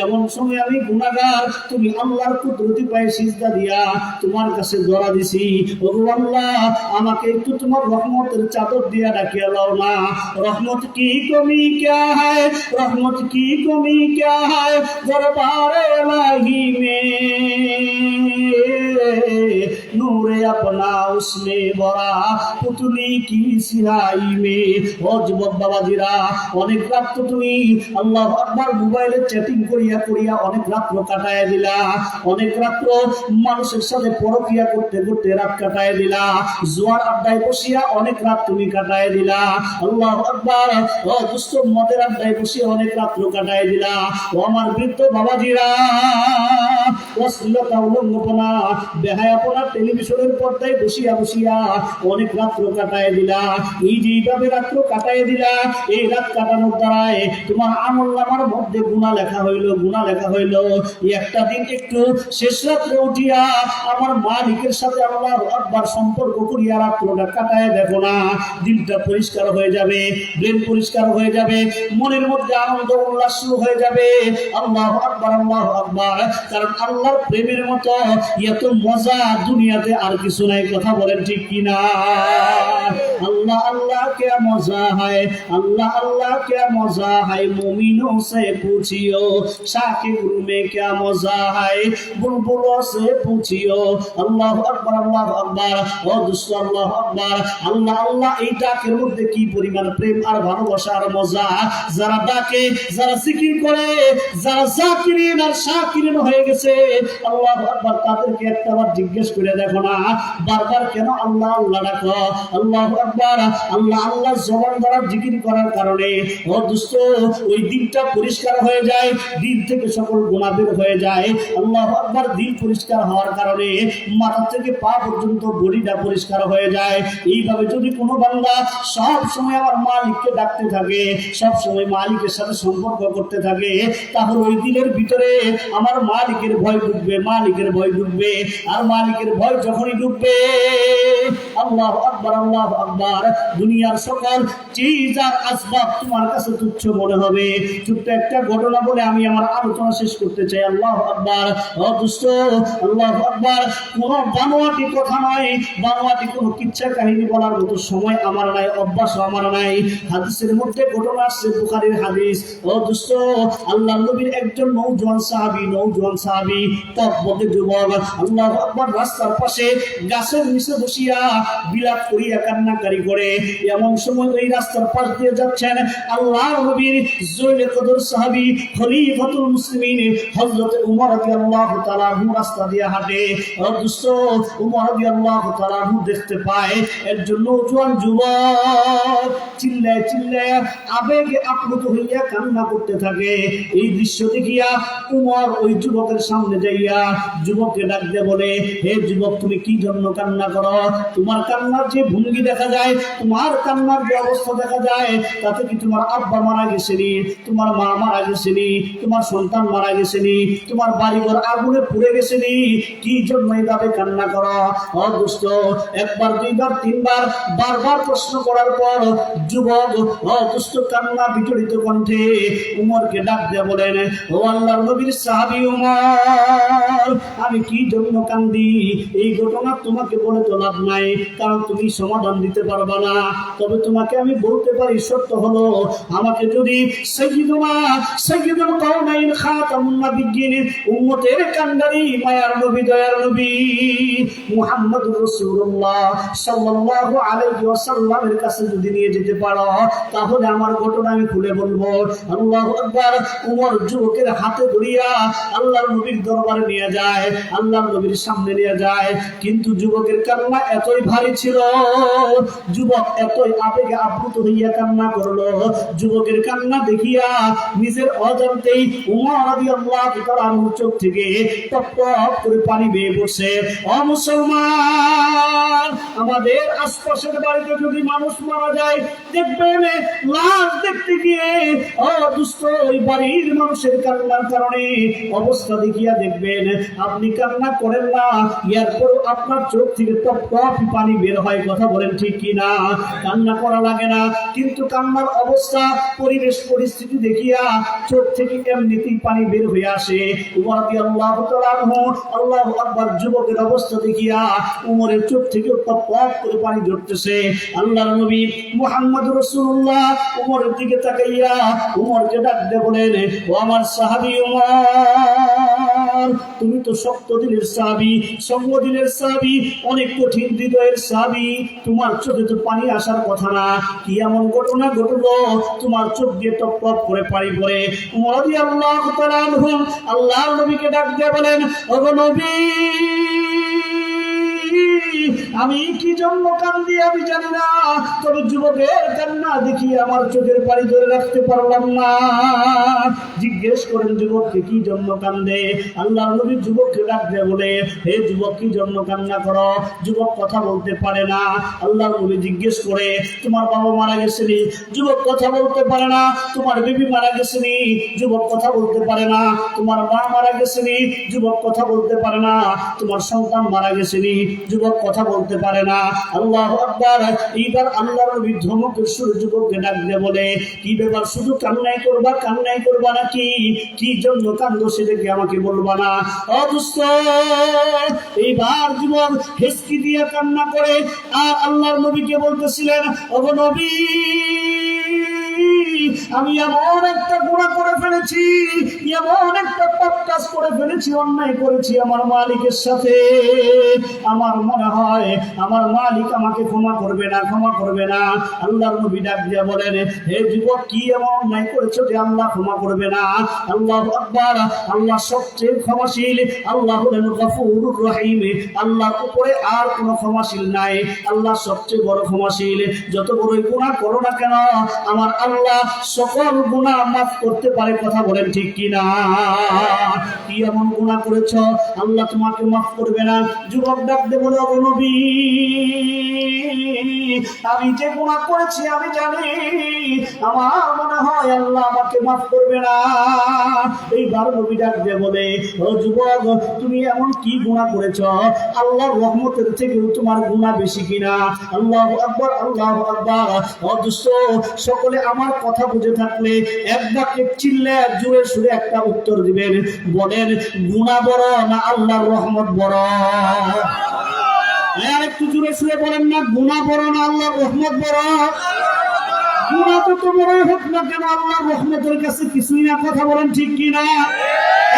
এমন সময় আমি গুনাহগার, তুমি আল্লাহর কুদরতি পায়ে সিজদা দিয়া তোমার কাছে দরা দিছি। ও আল্লাহ, আমাকে একটু তোমার রহমতের চাদর দিয়া ডাকিয়া লাও না। রহমত কি কমি क्या है, रहमत की कमी क्या है, दरबारे इलाही में नूरे अपना उसने भरा पुतली की सिलाई में। ও যুবক বাবাজিরা, অনেক রাত তো তুমি আল্লাহু আকবার মোবাইলে চ্যাটিং করিয়া করিয়া অনেক রাত্র কাটায় দিলা, অনেক রাত্র মানুষের সাথে পরকিয়া করতে করতে রাত কাটায় দিলা, জুয়ার আড্ডায় বসিয়া অনেক রাত তুমি কাটায় দিলা। আল্লাহু আকবার। ও দুষ্ট মদের আড্ডায় বসিয়া অনেক রাত্র কাটায় দিলা। ও আমার বৃদ্ধ বাবাজিরা, অশ্লীলতা উলঙ্গপনা বেহায়াপনা টেলিভিশনের পর্দায় বসিয়া বসিয়া অনেক রাত্র কাটায় দিলা। এই যে এইভাবে রাত্র কাটায় দিলা, এই রাত কাটানোর দ্বারায় তোমার আমলনামার মধ্যে গুনাহ লেখা হইল, গুনাহ লেখা হইল। একটা দিন একটু শেষ রাত্রে উঠিয়া আমার মালিকের সাথে আল্লাহু আকবার সম্পর্ক করিয়া রাত্রটা কাটায় দেখো না, দিলটা পরিষ্কার হয়ে যাবে, ব্রেন পরিষ্কার হয়ে যাবে, মনের মধ্যে আনন্দ উল্লাস শুরু হয়ে যাবে। আল্লাহু আকবার, আল্লাহু আকবার। কারণ আল্লাহর প্রেমের মতো এত মজা দুনিয়াতে আর কিছু নাই। কথা বলেন ঠিক কিনা? अल्लाह अल्लाह क्या मजा है, अल्लाह अल्लाह क्या मजा है, मोमिनों से पूछियो, शाकिरों में क्या मजा है, बुलबुलों से पूछियो। अल्लाह अकबर, अल्लाह अकबर। ও দুষ্ট আল্লাহ আকবার। আল্লাহ আল্লাহ এই ডাকের মধ্যে কি পরিমাণ প্রেম আর ভালোবাসার মজা। যারা ডাকে, যারা জিকির করে, যারা জাকিরিন আর শাকিরিন হয়ে গেছে, আল্লাহ আকবার, তাদেরকে একটাবার জিজ্ঞেস করে দেখো না বারবার কেন আল্লাহ আল্লাহ ডাকো। আল্লাহ আকবার। আল্লাহ আল্লাহ জবান দ্বারা জিকির করার কারণে ও দুষ্ট ওই দিলটা পরিষ্কার হয়ে যায়, দিল থেকে সকল গুনাহ বের হয়ে যায়। আল্লাহ আকবার। দিল পরিষ্কার হওয়ার কারণে মাথা থেকে পা পর্যন্ত বডিটা পরিষ্কার হয়ে যায়। এইভাবে যদি কোনো বান্দা সব সময় আমার মালিককে ডাকতে থাকে, সব সময় মালিকের সাথে সম্পর্ক করতে থাকে, তাহলে ওই দিলের ভিতরে আমার মালিকের ভয় ঢুকবে, মালিকের ভয় ঢুকবে। আর মালিকের ভয় যখনই ঢুকবে, আল্লাহ আকবার, আল্লাহ আকবার, দুনিয়ার সকল চিজ আর আসবাব তোমার কাছে তুচ্ছ মনে হবে। ছোট্ট একটা ঘটনা বলে আমি আমার আলোচনা শেষ করতে চাই। আল্লাহ আকবার। ও দুষ্ট, আল্লাহ আকবার। কোনো বানোয়াটি কথা নয়, বানোয়াটি কোনো কিচ্ছা কাহিনী বলার মতো সময় আমার নাই, অভ্যাস আমার নাই। হাদিসের মধ্যে ঘটনা আসছে, বুখারীর হাদিস। ও দুষ্ট, আল্লাহ নবীর একজন নওজোয়ান সাহাবী তকবকে যুবক, আল্লাহ আকবার, রাস্তার পাশে গাছের নিচে বসিয়া বিলাপ করিয়া কান্নাকারি করে। এমন সময় ওই রাস্তার পাশ দিয়ে যাচ্ছেন আল্লাহর নবীর জলিল কদর সাহাবী খলিফাতুল মুসলিমিন হযরত উমর রাদিয়াল্লাহু তাআলা আনহু রাস্তা দিয়ে হাঁটে। ও দুষ্ট, উমর রাদিয়াল্লাহু তাআলা আনহু দেখতে পায় একজন নওজোয়ান যুবক চিল্লায় চিল্লায় আবেগে আপ্লুত হইয়া কান্না করতে থাকে। এই দৃশ্য দেখিয়া উমর ওই যুবকের সামনে যাইয়া যুবককে ডাক দিয়ে বলে, হে যুবক, তুমি কি জন্য কান্না করো? তোমার কান্নার যে ভঙ্গি দেখা যায়, তোমার কান্নার যে অবস্থা দেখা যায়, তাতে কি তোমার আব্বা মারা গেছেনি, তোমার মা মারা গেছেনি, তোমার সন্তান মারা গেছেনি, তোমার বাড়িঘর আগুনে পুড়ে গেছেনি? কি জন্য এইভাবে কান্না করো? ও দোস্ত, একবার, দুইবার, তিনবার বারবার প্রশ্ন করার পর যুবক ও দোস্ত কান্না বিচলিত কণ্ঠে উমরকে ডাক দিয়ে বলেন, ও আল্লাহর নবীর সাহাবী উমর, আমি কি জন্য কান্দি এই ঘটনা তোমাকে বলে তো লাভ নাই, কারণ তুমি সমাধান দিতে পারবা না। তবে তোমাকে আমি বলতে পারি, সত্য হলো আমাকে যদি সাইয়্যিদুল কাওনাইন খাতামুন নাবিয়্যিন উম্মতের কান্ডারি মায়ার নবী, দয়ার নবী মুহাম্মদুর রাসূলুল্লাহ সাল্লাল্লাহু আলাইহি ওয়াসাল্লামের কাছে যদি নিয়ে যেতে পারো, তাহলে আমার ঘটনা আমি খুলে বলবো। আল্লাহু আকবার। উমর যুবকের হাতে ধরিয়া আল্লাহর নবীর দরবারে নিয়ে যায়, আল্লাহর নবীর সামনে নিয়ে যায়। কিন্তু যুবকের কান্না এতই ভারী ছিল, যুবক এতই আবেগে আপ্লুত হইয়া কান্না করলো, যুবকের কান্না দেখিয়া নিজের অজান্তেই উমর রাদিয়াল্লাহু তাআলা আনহুর চোখ থেকে টপ টপ করে পানি বেয়ে পড়ছে। ও মুসলমান, আমাদের আশপাশের বাড়িতে যদি মানুষ মারা যায়, দেখবেন লাশ দেখতে গিয়ে ও দুষ্ট ওই বাড়ির মানুষের কান্নার কারণে অবস্থা দেখিয়া দেখবেন আপনি কান্না করেন না, এরপর আপনার চোখ থেকে টপ টপ পানি বের হয়। কথা বলেন ঠিক কিনা? কান্না করা লাগে না, কিন্তু কান্নার অবস্থা, পরিবেশ পরিস্থিতি দেখিয়া চোখ থেকে এমনিতেই পানি বের হয়ে আসে। উমর রাদিয়াল্লাহু তাআলা আনহু, আল্লাহু আকবার, যুবকের অবস্থা দেখিয়া উমরের চোখ থেকে টপ টপ করে পানি ঝরতেছে। আল্লাহর নবী মুহাম্মদুর রাসূলুল্লাহ উমরের দিকে তাকাইয়া উমরকে ডাক দিয়ে বলেন, ও আমার সাহাবী উমর, তুমি তো শক্ত দিলের সাহাবী, সঙ্গ দিলের সাহাবী, অনেক কঠিন হৃদয়ের সাহাবী, তোমার চোখে তো পানি আসার কথা না, কি এমন ঘটনা ঘটলো তোমার চোখ দিয়ে টপ টপ করে পানি পড়ে? উমর রাদিয়াল্লাহু তাআলা আনহু আল্লাহর নবীকে ডাক দিয়ে বলেন, ওগো নবী, আমি কি জন্য কান্দি আমি জানি না, তবে যুবকের কান্না দেখি আমার চোখের পানি ধরে রাখতে পারলাম না। জিজ্ঞেস করেন যুবককে কি জন্য কান্দে? আল্লাহর নবী যুবককে ডাক দিয়ে বলে, হে যুবক, কি জন্য কান্না করো? যুবক কথা বলতে পারে না। আল্লাহর নবী জিজ্ঞেস করে, তোমার বাবা মারা গেছেনি? যুবক কথা বলতে পারে না। তোমার বিবি মারা গেছেনি? যুবক কথা বলতে পারে না। তোমার মা মারা গেছেনি? যুবক কথা বলতে পারে না। তোমার সন্তান মারা গেছেনি? যুবক কথা বলতে পারে না। আল্লাহু আকবার। এইবার আল্লাহর নবী ধমকের সুরে যুবককে ডাক দিয়ে বলে, কি ব্যাপার, শুধু কান্নাই করবা নাকি? কি জন্য কান্দো সেটা কি আমাকে বলবা না? ও দোস্ত, এইবার যুবক হেসকি দিয়ে কান্না করে আর আল্লাহর নবীকে বলতেছিলেন, ওগো নবী, আমি এমন একটা গুনাহ করে ফেলেছি, এমন একটা পাপ কাজ করে ফেলেছি, অন্যায় করেছি আমার মালিকের সাথে। আমার মনে হয় আমার মালিক আমাকে ক্ষমা করবে না। আল্লাহর নবী ডাক দিয়ে বলেন, হে যুবক, কি এমন অন্যায় করেছো যে আল্লাহ ক্ষমা করবে না? আল্লাহু আকবার। আল্লাহ সবচেয়ে ক্ষমাশীল, আল্লাহ হলেন গফুরুর রহিম। আল্লাহর উপরে আর কোনো ক্ষমাশীল নাই, আল্লাহ সবচেয়ে বড় ক্ষমাশীল। যত বড়ই গুনাহ করো না কেন, আমার আল্লাহ সকল গুনাহ মাফ করতে পারে। কথা বলেন ঠিক কিনা? কি এমন গুনাহ করেছো আল্লাহ তোমাকে মাফ করবে না? যুবক ডাক দিয়ে বলে, ও নবী, আমি যে গুনাহ করেছি আমি জানি, আমার মনে হয় আল্লাহ আমাকে মাফ করবে না। এইবার নবী ডাক দিয়ে বলে, ও যুবক, তুমি এমন কি গুনাহ করেছো আল্লাহর রহমতের থেকেও তোমার গুনাহ বেশি কিনা? আল্লাহু আকবার, আল্লাহু আকবার। ও দোস্ত, সকলে আমার কথা বুঝে থাকলে এক বাক্যে চিল্লে জোরে সুরে একটা উত্তর দিবেন। বলেন, গুনাহ বড় না আল্লাহর রহমত বড়? একটু জোরে সুরে বলেন না, গুনাহ বড় না আল্লাহর রহমত বড়? গুনাহ তো বড়ই হোক না কেন, আল্লাহর রহমতের কাছে কিছুই না। কথা বলেন ঠিক কিনা?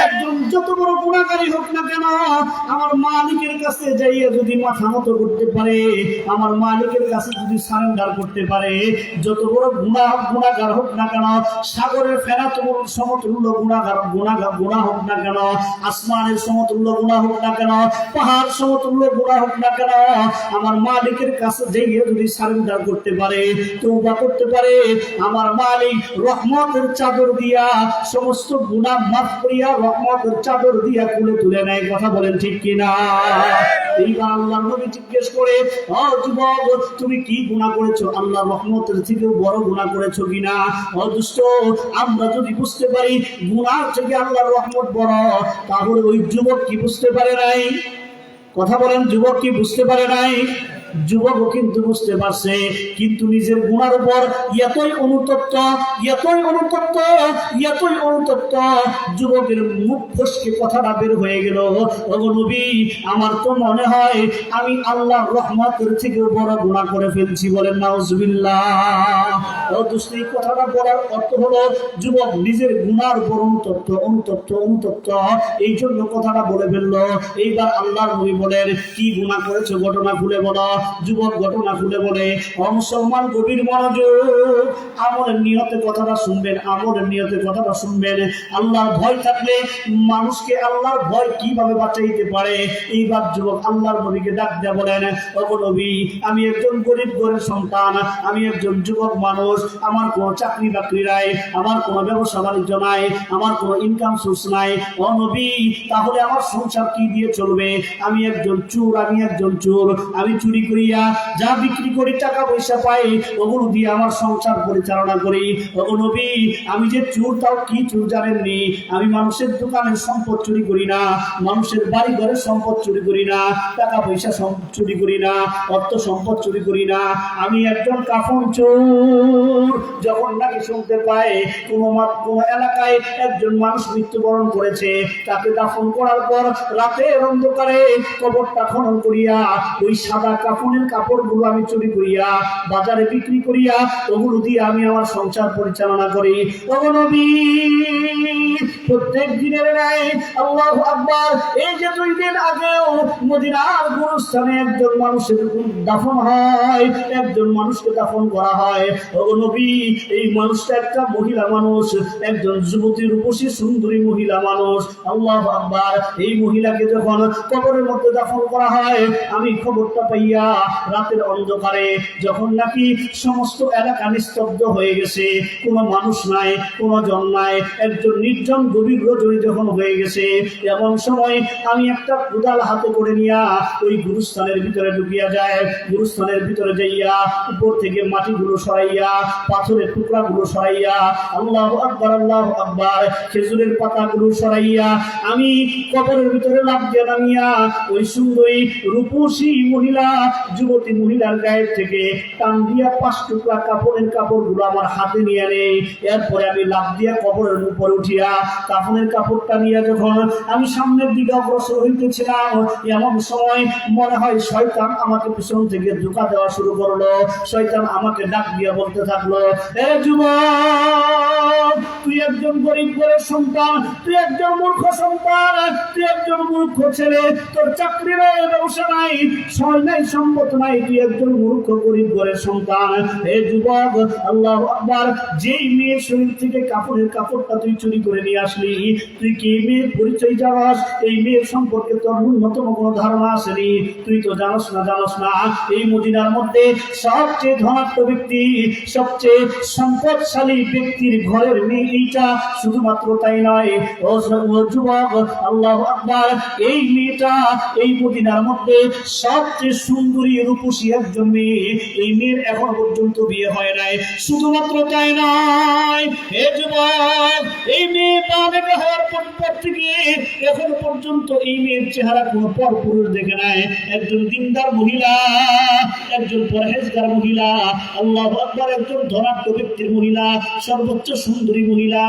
একজন যত বড় গুনাহগারী হোক না কেন, আমার মালিকের কাছে যাইয়া যদি মাথা নত করতে পারে, আমার মালিকের কাছে যদি সারেন্ডার করতে পারে, যত বড় গুনাহগার হোক না কেন, সাগরের ফেনা সমতুল্য গুনাহ হোক না কেন, আসমানের সমতুল্য গুনাহ হোক না কেন, পাহাড় সমতুল্য গুনাহ হোক না কেন, আমার মালিকের কাছে যাইয়া যদি সারেন্ডার করতে পারে, তওবা করতে পারে, আমার মালিক রহমতের চাদর দিয়া সমস্ত গুনাহ মাফ করিয়া রহমতের চাদর দিয়া খুলে তুলে নেয়। কথা বলেন ঠিক কিনা? এইবার আল্লাহর নবী জিজ্ঞেস করে, ও যুবক, তুমি কি গুনাহ করেছো? আল্লাহর রহমতের থেকেও বড় গুনাহ করেছো কিনা? ও দুষ্ট, আমরা যদি বুঝতে পারি গুনাহ থেকে আল্লাহর রহমত বড়, তাহলে ওই যুবক কি বুঝতে পারে নাই? কথা বলেন, যুবক কি বুঝতে পারে নাই? যুবকও কিন্তু বুঝতে পারছে, কিন্তু নিজের গুনার উপর এতই অনুতপ্ত যুবকের মুখ ফসকে কথাটা বের হয়ে গেল, ওগো নবী, আমার তো মনে হয় আমি আল্লাহর রহমতের থেকে বড় গুনাহ করে ফেলছি। বলেন নাউজুবিল্লাহ। ও দোস্ত, এই কথাটা বলার অর্থ হলো যুবক নিজের গুনার উপর অনুতপ্ত, এই জন্য কথাটা বলে ফেললো। এইবার আল্লাহর নবী বলেন, কি গুনাহ করেছো ঘটনা খুলে বলো। যুবক ঘটনা খুলে বলে, মুসলমান গভীর মনোযোগ, আমলের নিয়তে কথাটা শুনবেন, আল্লাহর ভয় থাকলে মানুষকে আল্লাহর ভয় কিভাবে বাঁচাইতে পারে। এইবার যুবক আল্লাহর নবীকে ডাক দিয়ে বলেন, ওগো নবী, আমি একজন গরিব ঘরের সন্তান, আমি একজন যুবক মানুষ, আমার কোনো চাকরি বাকরি নাই, আমার কোনো ব্যবসা বাণিজ্য নাই, আমার কোনো ইনকাম সোর্স নাই। ও নবী, তাহলে আমার সংসার কি দিয়ে চলবে? আমি একজন চোর, আমি চুরি করিয়া যা বিক্রি করি, টাকা পয়সা পাই, ওগুলো দিয়ে আমার সংসার পরিচালনা করি। ওগো নবী, আমি যে চোর, তাও কি চোর জানেননি? আমি মানুষের দোকানের সম্পদ চুরি করি না, মানুষের বাড়ি ঘরের সম্পদ চুরি করি না, টাকা পয়সা চুরি করি না, অর্থ সম্পদ চুরি করি না। আমি একজন কাফন চোর। যখন নাকি শুনতে পাই কোন এলাকায় একজন মানুষ মৃত্যুবরণ করেছে, তাকে দাফন করার পর রাতের অন্ধকারে কবরটা খনন করিয়া ওই সাদা কাফনের কাপড়গুলো আমি চুরি করিয়া বাজারে বিক্রি করিয়া ওগুলো দিয়ে আমি আমার সংসার পরিচালনা করি। ওগো নবী, প্রত্যেক দিনের ন্যায় আল্লাহু আকবার। এই যে 2 দিন আগেও মদিনার গুরুস্থানে একজন মানুষের দাফন হয়, একজন মানুষকে দাফন করা হয়। ও নবী, এই মানুষটা একটা মহিলা মানুষ, একজন যুবতী রূপসী সুন্দরী মহিলা মানুষ। আল্লাহু আকবার। এই মহিলাকে যখন কবরের মধ্যে দাফন করা হয়, আমি খবরটা পাইয়া রাতের অন্ধকারে, যখন নাকি সমস্ত এলাকা নিস্তব্ধ হয়ে গেছে, কোনো মানুষ নাই, কোনো জন নাই, একজন নির্জন গভীর রজনী যখন হয়ে গেছে, এমন সময় আমি একটা কোদাল হাতে করে নিয়া ওই গুরুস্থানের ভিতরে ঢুকিয়া যায়। গুরুস্থানের ভিতরে যাইয়া উপর থেকে মাটিগুলো সরাইয়া, পাথরের টুকরাগুলো সরাইয়া, আল্লাহু আকবার আল্লাহু আকবার, খেজুরের পাতাগুলো সরাইয়া আমি কবরের ভিতরে লাফ দিয়ে নামিয়া ওই সুন্দরী রূপসী মহিলা, যুবতী মহিলার গায়ের থেকে টান দিয়া 5 টুকরা কাপড়ের কাপড়গুলো আমার হাতে নিয়ে নেই। এরপরে আমি লাফ দিয়া কবরের উপরে উঠিয়া কাপড়ের কাপড়টা নিয়ে যখন আমি সামনের দিকে অগ্রসর হইতেছিলাম, এমন সময় মনে হয় শয়তান আমাকে পিছন থেকে ধোঁকা দেওয়া শুরু করলো। শয়তান আমাকে ডাক দিয়া বলতে থাকলো, এ যুবক, তুই একজন গরিব ঘরের সন্তান, তুই একজন মূর্খ সন্তান, তুই একজন মূর্খ ছেলে, তোর চাকরি নাই, ব্যবসা নাই, সময় নাই, সম্পদ নাই, তুই একজন মূর্খ গরিব ঘরের সন্তান। হে যুবক, আল্লাহু আকবার, যেই মেয়ের শরীর থেকে কাপড়ের কাপড়টা তুই চুরি করে নিয়ে আসলি, তুই কি মেয়ের পরিচয় জানাস? এই মেয়ের সম্পর্কে তোর ন্যূনতম কোনো ধারণা আসেনি? তুই তো জানোস না এই মদিনার মধ্যে সবচেয়ে ধনাঢ্য ব্যক্তি, সবচেয়ে সম্পদশালী ব্যক্তির ঘরের মেয়ে এইটা। শুধুমাত্র তাই নয়, ও যুবক, আল্লাহু আকবার, এই মেয়েটা এই মদিনার মধ্যে সবচেয়ে সুন্দরী রূপসী একজন মেয়ে। এই মেয়ের এখন পর্যন্ত বিয়ে হয় নাই। শুধুমাত্র তাই নয়, হে যুবক, এই মেয়ে বাবা হওয়ার পর থেকে এখন পর্যন্ত এই মেয়ের চেহারা কোনো পরপুরুষ দেখে নাই। একজন দিনদার মহিলা, একজন পরহেজগার মহিলা, আল্লাহু আকবার, একজন ধনাঢ্য ব্যক্তির মহিলা, সর্বোচ্চ সুন্দরী মহিলা।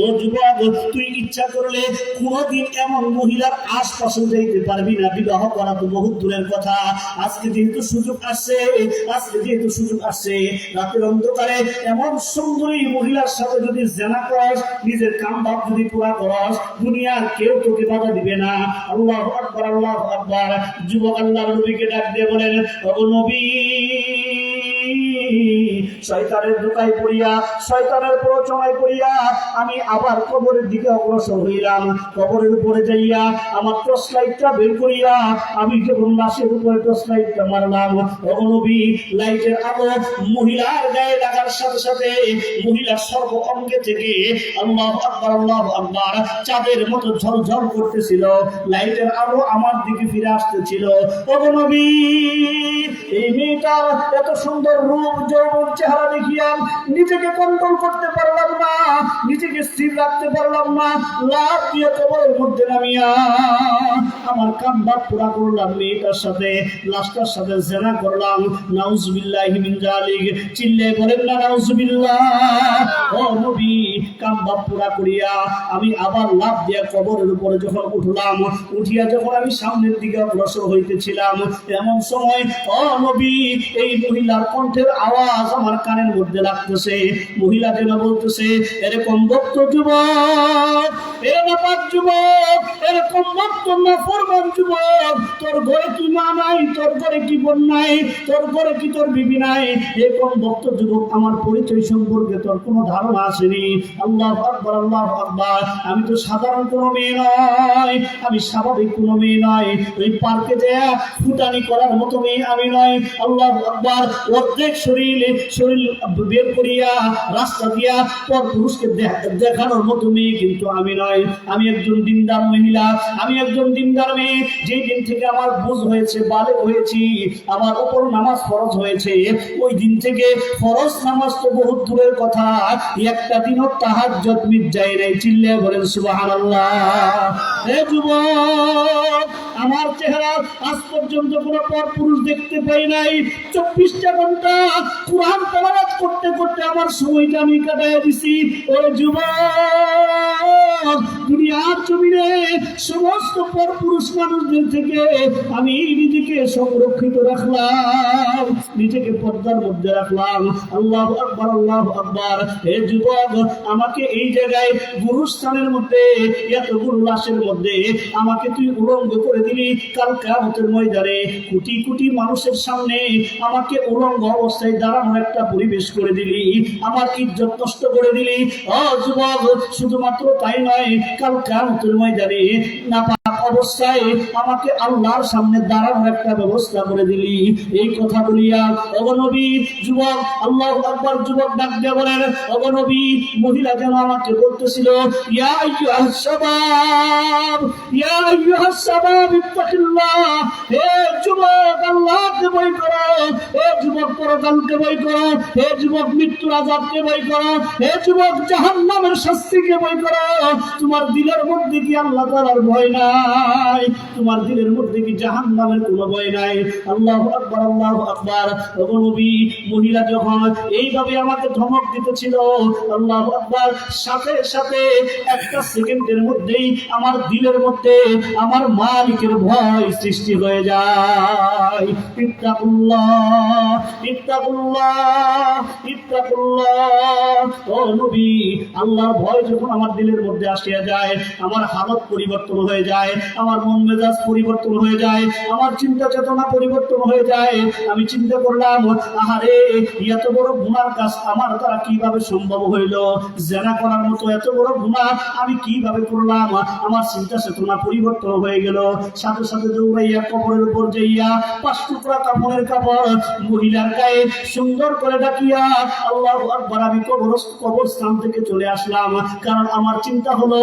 ও যুবক, তুই ইচ্ছা করলে কোনোদিন এমন মহিলার আশপাশে যাইতে পারবি না। বিবাহ করা তো বহুত দূরের কথা। আজকে যেহেতু সুযোগ আসছে, রাতের অন্ধকারে এমন সুন্দরী মহিলার সাথে যদি জেনা করস, নিজের কাম ভাব যদি পুরা করস, দুনিয়ার কেউ তোকে বাধা দিবে না। আল্লাহু আকবার আল্লাহু আকবার। যুবক আল্লাহর নবীকে ডাক দিয়ে বলেন, ও নবী, শয়তানের ধোঁকায় পড়িয়া, শয়তানের প্ররোচনায় পড়িয়া আমি আবার কবরের দিকে অগ্রসর হইলাম। কবরের উপরে যাইয়া আমার টর্চ লাইটটা বের করিয়া আমি যখন লাশের উপরে টর্চ লাইটটা মারলাম, ও নবী, লাইটের আলো মহিলার গায়ে লাগার সাথে সাথে মহিলার সর্ব অঙ্গে থেকে আল্লাহু আকবার আল্লাহু আকবার চাঁদের মতো ঝলঝল করতেছিল। লাইটের আলো আমার দিকে ফিরে আসতেছিল। ও নবী, এই মেয়েটার এত সুন্দর রূপ, যৌবন, চেহারা দেখিয়া নিজেকে কন্ট্রোল করতে পারলাম না, নিজেকে স্থির রাখতে পারলাম না। লাফ দিয়ে কবরের মধ্যে নামিয়া আমার কান্না পুরা করলাম। মেয়েটার সাথে, লাশটার সাথে জেনা করলাম। নাউজুবিল্লাহি মিন যালিক। চিল্লে বলেন না নাউজুবিল্লাহ। ও নবী, কান্না পুরা করিয়া আমি আবার লাফ দিয়ে কবরের উপরে যখন উঠলাম, উঠিয়া যখন আমি সামনের দিকে অগ্রসর হইতেছিলাম, এমন সময় ও নবী, এই মহিলার কণ্ঠের আওয়াজ আমার কানের মধ্যে লাগতেছে। মহিলা যেন বলতেছে, এরকম ভক্ত যুবক, এরকম যুবক, এরকম ভক্ত নাফরমান যুবক, তোর ঘরে কি মা নাই, তোর ঘরে কি বোন নাই, তোর ঘরে কি তোর বিবি নাই? এরকম ভক্ত যুবক, আমার পরিচয় সম্পর্কে তোর কোনো ধারণা আসেনি। আল্লাহু আকবার আল্লাহু আকবার। আমি তো সাধারণ কোনো মেয়ে নয়, আমি স্বাভাবিক কোনো মেয়ে নয়, ওই পার্কে যায় ফুটানি করার মতো মেয়ে আমি নয়। আল্লাহু আকবার। অর্ধেক শরীর বের করিয়া রাস্তা দিয়া পর পুরুষকে দেখানোর মতো মেয়ে কিন্তু আমি নয়। আমি একজন দিনদার মহিলা, আমি একজন দিনদার মেয়ে। যেই দিন থেকে আমার বুঝ হয়েছে, বালেগ হয়েছি, আমার উপর নামাজ ফরজ হয়েছে, ওই দিন থেকে ফরজ নামাজ তো বহুত দূরের কথা, একটা দিনও তাহাজ্জুদ মিট যায় নাই। চিল্লে বলেন সুবহানাল্লাহ। হে যুবক, আমার আমার চেহারা আজ পর্যন্ত কোনো পর পুরুষ দেখতে পাই নাই। 24টা ঘন্টা কুরআন তেলাওয়াত করতে করতে আমার সময়টা আমি কাটাইয়া দিছি। ও যুবক, দুনিয়ার জমিনে সমস্ত পর পুরুষ মানুষদের থেকে আমি নিজেকে সংরক্ষিত রাখলাম, নিজেকে পর্দার মধ্যে রাখলাম। আল্লাহু আকবার, আল্লাহু আকবার। হে যুবক, আমাকে এই জায়গায় গুরুস্থানের মধ্যে, এতগুলো লাশের মধ্যে আমাকে তুই উলঙ্গ করে দিলি। কাল কিয়ামতের ময়দানে কোটি কোটি মানুষের সামনে আমাকে উলঙ্গ অবস্থায় দাঁড়ানোর একটা পরিবেশ করে দিলি, আমার ইজ্জত নষ্ট করে দিলি। ও যুবক, শুধুমাত্র তাই নয়, কাল কিয়ামতের ময়দানে নাপাক অবস্থায় আমাকে আল্লাহর সামনে দাঁড়ানোর একটা ব্যবস্থা করে দিলি। এই কথা বলিয়া ওগো নবী, যুবক, আল্লাহু আকবার, যুবক ডাক দিয়ে বলেন, ওগো নবী, মহিলা যেন আমাকে বলতেছিল, ইয়া আইয়ুহাস শাবাব, ইয়া আইয়ুহাস শাবাব ইত্তাকিল্লাহ। হে যুবক, আল্লাহকে ভয় করো। হে যুবক, পরকালকে ভয় করো। হে যুবক, মৃত্যুর আযাবকে ভয় করো। হে যুবক, জাহান্নামের শাস্তিকে ভয় করো। তোমার দিলের মধ্যে কি আল্লাহ তাআলার ভয় নাই? তোমার দিলের মধ্যে কি জাহান্নামের কোনো ভয় নাই? আল্লাহু আকবার, আল্লাহু আকবার। ওগো নবী, মহিলা যখন এইভাবে আমাকে ধমক দিতেছিল, আল্লাহু আকবার, সাথে সাথে একটা সেকেন্ডের মধ্যেই আমার দিলের মধ্যে আমার মালিকের ভয় সৃষ্টি হয়ে যায়। ইত্তাকুল্লাহ, ইত্তাকুল্লাহ, ইত্তাকুল্লাহ। ও নবী, আল্লাহর ভয় যখন আমার দিলের মধ্যে আসিয়া যায়, আমার হালত পরিবর্তন হয়ে যায়, আমার মন মেজাজ পরিবর্তন হয়ে যায়, আমার চিন্তা চেতনা পরিবর্তন হয়ে যায়। আমি চিন্তা করলাম, আহারে, এত বড় গুনার কাজ আমার দ্বারা কিভাবে সম্ভব হইল? জেনা করার মতো এত বড় গুনাহ আমি কিভাবে করলাম? আমার চিন্তা চেতনা পরিবর্তন হয়ে গেল। সাথে সাথে দৌড়াইয়া কবরের উপর যাইয়া 5 টুকরা কাপড়ের কাপড় মহিলার গায়ে সুন্দর করে ডাকিয়া আল্লাহু আকবার, আমি কবরস্থান থেকে চলে আসলাম। কারণ আমার চিন্তা হলো,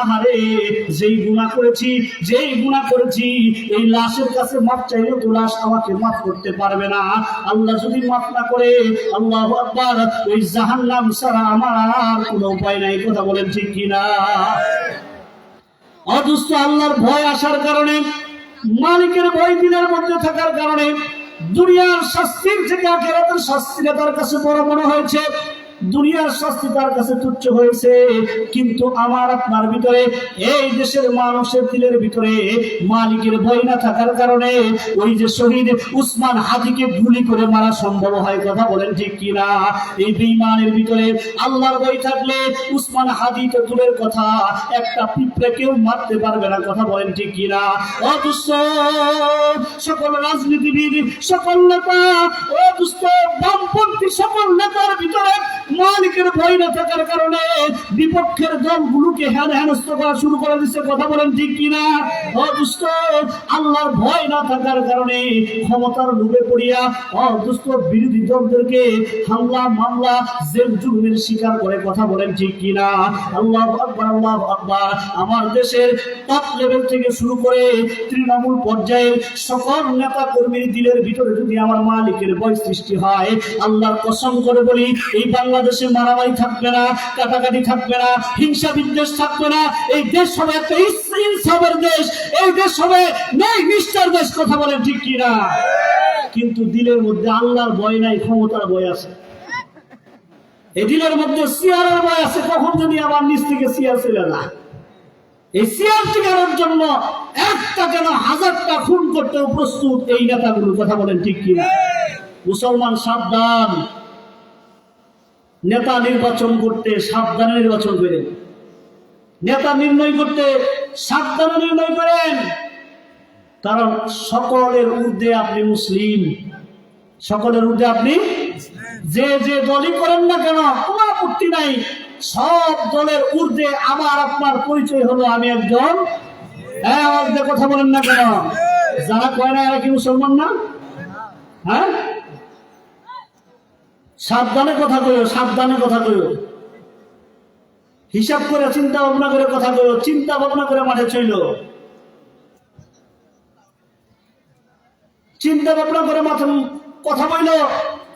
আহারে, যেই গুনাহ করেছি, এই লাশের কাছে মাফ চাইলেও তো লাশ আমাকে মাফ করতে পারবে না। আল্লাহ যদি মাফ না করে, আল্লাহু আকবার, ওই জাহান্নাম ছাড়া আমার আর কোনো উপায় নাই। কথা বলেন ঠিক কিনা? অদুষ্ট আল্লাহর ভয় আসার কারণে, মালিকের ভয় দিনের মধ্যে থাকার কারণে দুনিয়ার শাস্তির থেকে আখিরাতের শাস্তিটা তার কাছে বড় মনে হয়েছে। দুনিয়ার শাস্তি তার কাছে তুচ্ছ হয়েছে। কিন্তু আমার আপনার ভিতরে, এই দেশের মানুষের দিলের ভিতরে মালিকের ভয় না থাকার কারণে ওই যে শহীদ উসমান হাদিকে গুলি করে মারা সম্ভব হয়। কথা বলেন ঠিক কিনা? এই বেঈমানের ভিতরে আল্লাহর ভয় থাকলে উসমান হাদি তো দূরের কথা, একটা পিঁপড়ে কেউ মারতে পারবে না। কথা বলেন ঠিক কিনা? অদুষ্ট সকল রাজনীতিবিদ, সকল নেতা, অদুষ্ট বামপন্থী সকল নেতার ভিতরে মালিকের ভয় না থাকার কারণে বিপক্ষের দলগুলোকে হেনস্থ করা শুরু করে দিচ্ছে। কথা বলেন ঠিক কিনা? অদুষ্ট আল্লাহর ভয় না থাকার কারণে ক্ষমতার লোভে পড়িয়া অদুষ্ট বিরোধী দলদেরকে হামলা, মামলা, জেল জুলুমের শিকার করে। কথা বলেন ঠিক কিনা? আল্লাহু আকবার, আল্লাহু আকবার। আমার দেশের টপ লেভেল থেকে শুরু করে তৃণমূল পর্যায়ের সকল নেতা কর্মীর দিলের ভিতরে যদি আমার মালিকের ভয় সৃষ্টি হয়, আল্লাহর কসম করে বলি, এই বাংলাদেশে মারামারি থাকবে না, কাটাকাটি থাকবে না, হিংসা বিদ্বেষ থাকবে না। এই দেশ হবে একটা ইনসাফের দেশ, এই দেশ হবে ন্যায় নিষ্ঠার দেশ। কথা বলেন ঠিক কিনা? কিন্তু দিলের মধ্যে আল্লাহর ভয় নাই, ক্ষমতার ভয় আছে। এই দিলের মধ্যে সিয়ারের ভয় আছে, কখন যদি আমার নিচ থেকে সিয়ার চলে যায়। এই সিয়ার টিকানোর জন্য একটা কেন 1000টা খুন করতেও প্রস্তুত এই নেতাগুলো। কথা বলেন ঠিক কিনা? মুসলমান সাবধান, নেতা নির্বাচন করতে সাবধানে নির্বাচন করেন, নেতা নির্ণয় করতে সাবধানে নির্ণয় করেন। কারণ সকলের ঊর্ধ্বে আপনি মুসলিম, সকলের ঊর্ধ্বে আপনি যে যে দলই করেন না কেন কোনো আপত্তি নাই। সব দলের ঊর্ধ্বে আমার আপনার পরিচয় হলো আমি একজন। হ্যাঁ, আমাদের কথা বলেন না কেন? যারা কয় না এরা কি মুসলমান না? হ্যাঁ, সাবধানে কথা কইও, সাবধানে কথা কইও, হিসাব করে চিন্তা ভাবনা করে কথা কইও, চিন্তা ভাবনা করে মাঠে চইল, চিন্তা ভাবনা করে মাঠে কথা বইল।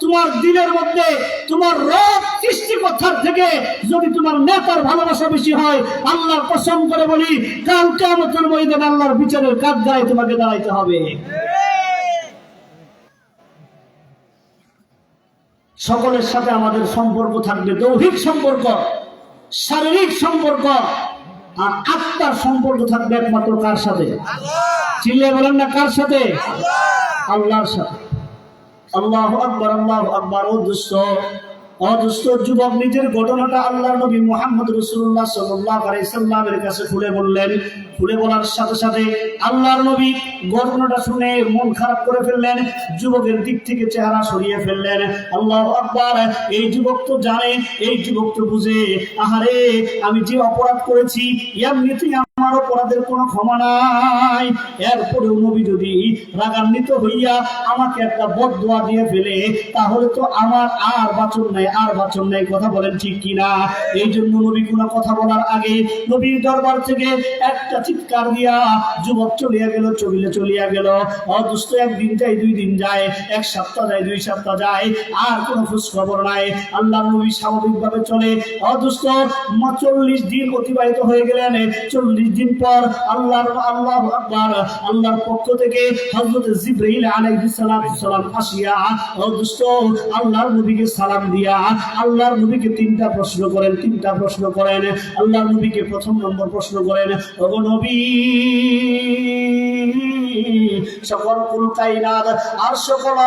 তোমার দিলের মধ্যে তোমার রব সৃষ্টিকর্তার থেকে যদি তোমার নেতার ভালোবাসা বেশি হয়, আল্লাহর কসম করে বলি, কাল কিয়ামতের ময়দানে আল্লাহর বিচারের কাঠগড়ায় তোমাকে দাঁড়াইতে হবে। সকলের সাথে আমাদের সম্পর্ক থাকবে দৈহিক সম্পর্ক, শারীরিক সম্পর্ক, আর আত্মার সম্পর্ক থাকবে একমাত্র কার সাথে? চিল্লিয়ে বলেন না, কার সাথে? আল্লাহর সাথে। আল্লাহু আকবার, আল্লাহু আকবার। অদুষ্ট যুবক নিজের ঘটনাটা আল্লাহর নবী মুহাম্মদ রাসূলুল্লাহ সাল্লাল্লাহু আলাইহি সাল্লামের কাছে খুলে বললেন। খুলে বলার সাথে সাথে আল্লাহর নবী ঘটনাটা শুনে মন খারাপ করে ফেললেন, যুবকের দিক থেকে চেহারা সরিয়ে ফেললেন। আল্লাহু আকবার। এই যুবক তো জানে, এই যুবক তো বুঝে, আহারে আমি যে অপরাধ করেছি এমনিতেই আমার অপরাধের কোনো ক্ষমা নাই, এরপরেও নবী যদি রাগান্বিত হইয়া আমাকে একটা বদদোয়া দিয়ে ফেলে, তাহলে তো আমার আর বাঁচন নাই, আর বাঁচন নাই। কথা বলেন ঠিক কিনা? এই জন্য নবী কোনো কথা বলার আগে নবীর দরবার থেকে একটা চিৎকার দিয়া যুবক চলিয়া গেল, চলিয়া গেল। অদুষ্ট একদিন যায়, 2 দিন যায়, 1 সপ্তাহ যায়, 2 সপ্তাহ যায়, আর কোনো খোঁজ খবর নাই। আল্লাহ নবী স্বাভাবিকভাবে চলে। অদুষ্ট 40 দিন অতিবাহিত হয়ে গেলেন। 40 দিন পর আল্লাহর পক্ষ থেকে হযরত জিবরাইল আলাইহিস সালাম আসিয়া অদুষ্ট আল্লাহর নবীকে সালাম দিয়া আল্লাহর নবীকে 3টা প্রশ্ন করেন। আল্লাহর নবীকে প্রথম নম্বর প্রশ্ন করেন, ওগো নবী, সকল কুল কায়নাত আর সকল